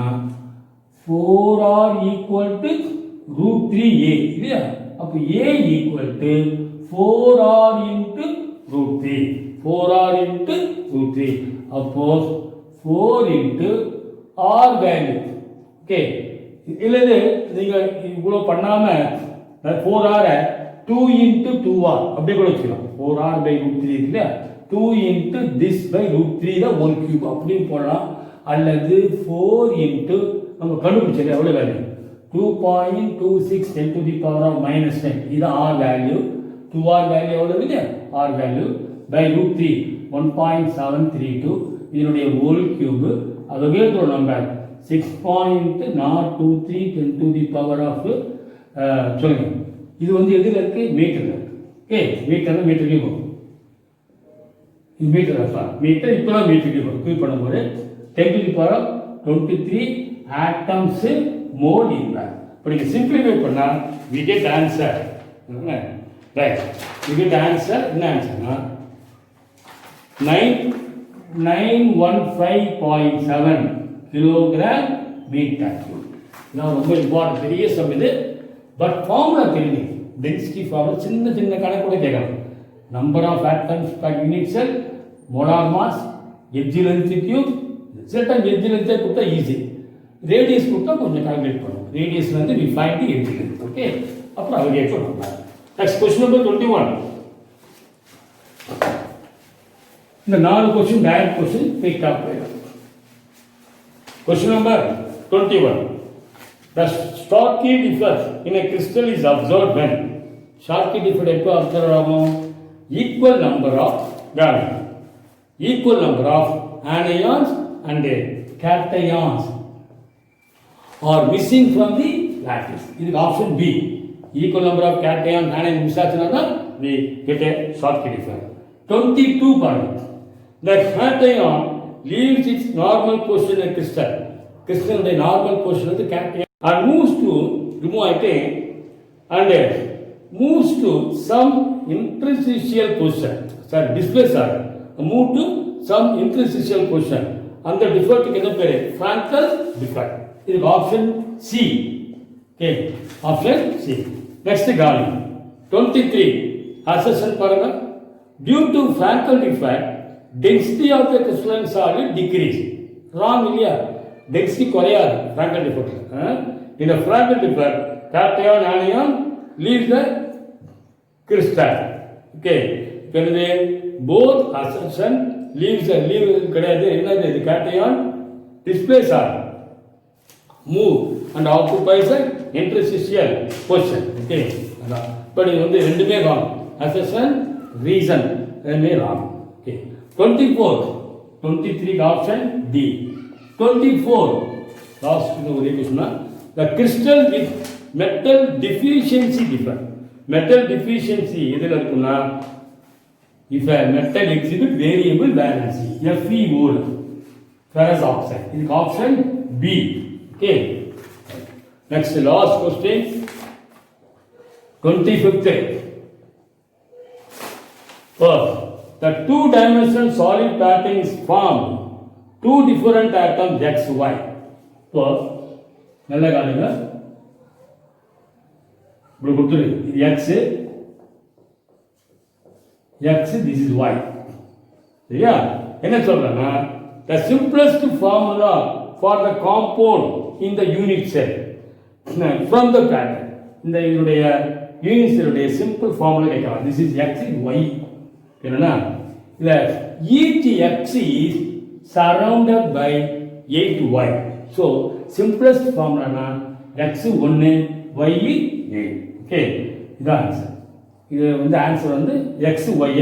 4r ஈக்குவல் டு √3a இல்லையா? அப்போ A equal to 4r into √3. 4r into √3. அப்போ 4 into r வேல்யூ. ஓகே, இல்லது நீங்கள் இவ்வளோ பண்ணாமல் 4r 2 into 2r அப்படியே கூட வச்சுக்கலாம். 4r by √3 இல்லையா? 2 into this by √3 தான் 1 cube அப்படின்னு போடலாம். அல்லது 4 into நம்ம கண்டுபிடிச்சது எவ்வளோ value? 2.26 10 to the power of -10. இது r வேல்யூ. 2r வேல்யூ எவ்வளோ இல்லையா? r value by √3 1.732. இதனுடைய whole cube. Avogadro number 6.023 10 to the power of சொல்லுங்க. இது வந்து எதில் இருக்கு? மீட்டர்ல இருக்கு. ஓகே, மீட்டர்னா மீட்டருக்கு போகும். இது மீட்டர் அப்பா மீட்டர் இப்போ தான் மீட்டருக்கு போகும். கியூப் பண்ணும்போது 10 to the power of 23 atoms mole inverse. இப்போ நீங்கள் சிம்பிளிஃபை பண்ணால் we get answer. Right, we get answer. என்ன ஆன்சர்னா 915.7 கிலோகிராம் மீட்டர். நான் ரொம்ப இம்பார்ட்டன்ட் பெரிய சம் இது. பட் ஃபார்முலா தெரியும். டென்சிட்டி ஃபார்முலா சின்ன கணக்கு கூட கேட்கலாம். Number of atoms per unit cell, molar mass, edge length cube. சில டைம் எட்ஜ் லென்த்தே கொடுத்தா ஈஸி, ரேடியஸ் கொடுத்தா கொஞ்சம் கால்குலேட் பண்ணும். ரேடியஸ் வந்து we find the edge length. Okay, அப்புறம் அப்படியே பண்ணலாம். Next question number 21. இந்த 4 கொஸ்டின் டைரக்ட் கொஸ்டின் குயிக்கா போயிடும். Question number 21. The Schottky difference in a crystal is observed when Schottky difference எப்போ அப்சர்வ் ஆகும்? equal number of anions and cations are missing from the lattice. இது option B. equal number of cations anions miss ஆச்சுனா தான் we get a Schottky difference. 22 பாருங்க. The cation leaves its normal position in a crystal. Crystal the normal position of the cation and moves to remove item and moves to some interstitial position. Sorry, displace are move to some interstitial position. And the defect என்ன பேரு? Frankel defect. இது option C. Okay, option C. Next காலி 23 assertion பாருங்க. Due to Frankel defect, density of the crystalline solid decrease. Wrong இல்லையா? density குறையாது Frankel defect. In the Frankel defect, cation anion leaves the crystal. Okay, எனவே both assertion leaves கிடையாது. என்னது? இது cation displace are move and occupies an interstitial position. Okay, but இது வந்து ரெண்டுமே wrong. assertion reason ரெண்டுமே wrong. Okay, 24 23 option D. 24 last ஒரே question. The crystal with metal deficiency different. Metal deficiency எதில் இருக்குன்னா, if a metal exhibit variable valency, FeO, ferrous oxide. இதுக்கு option B. Okay, next last question 25th. The two-dimensional solid pattern is formed two different atoms x y. So நல்ல காணுங்க, இப்படி கொடுத்துரு. இது X, this is Y. சரியா? என்ன சொல்றேன்னா, the simplest formula for the compound in the unit cell from the pattern. இந்த இதனுடைய unit செல்லுடைய simple formula கேட்கலாம். this is x, y. என்னன்னா, இல்ல each x is surrounded by 8y. so simplest formula x 1, y 8. Okay, இதான் answer. இது வந்து answer வந்து x y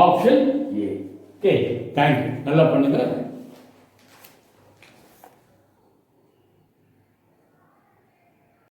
option A. Okay, thank you. நல்லா பண்ணுங்க.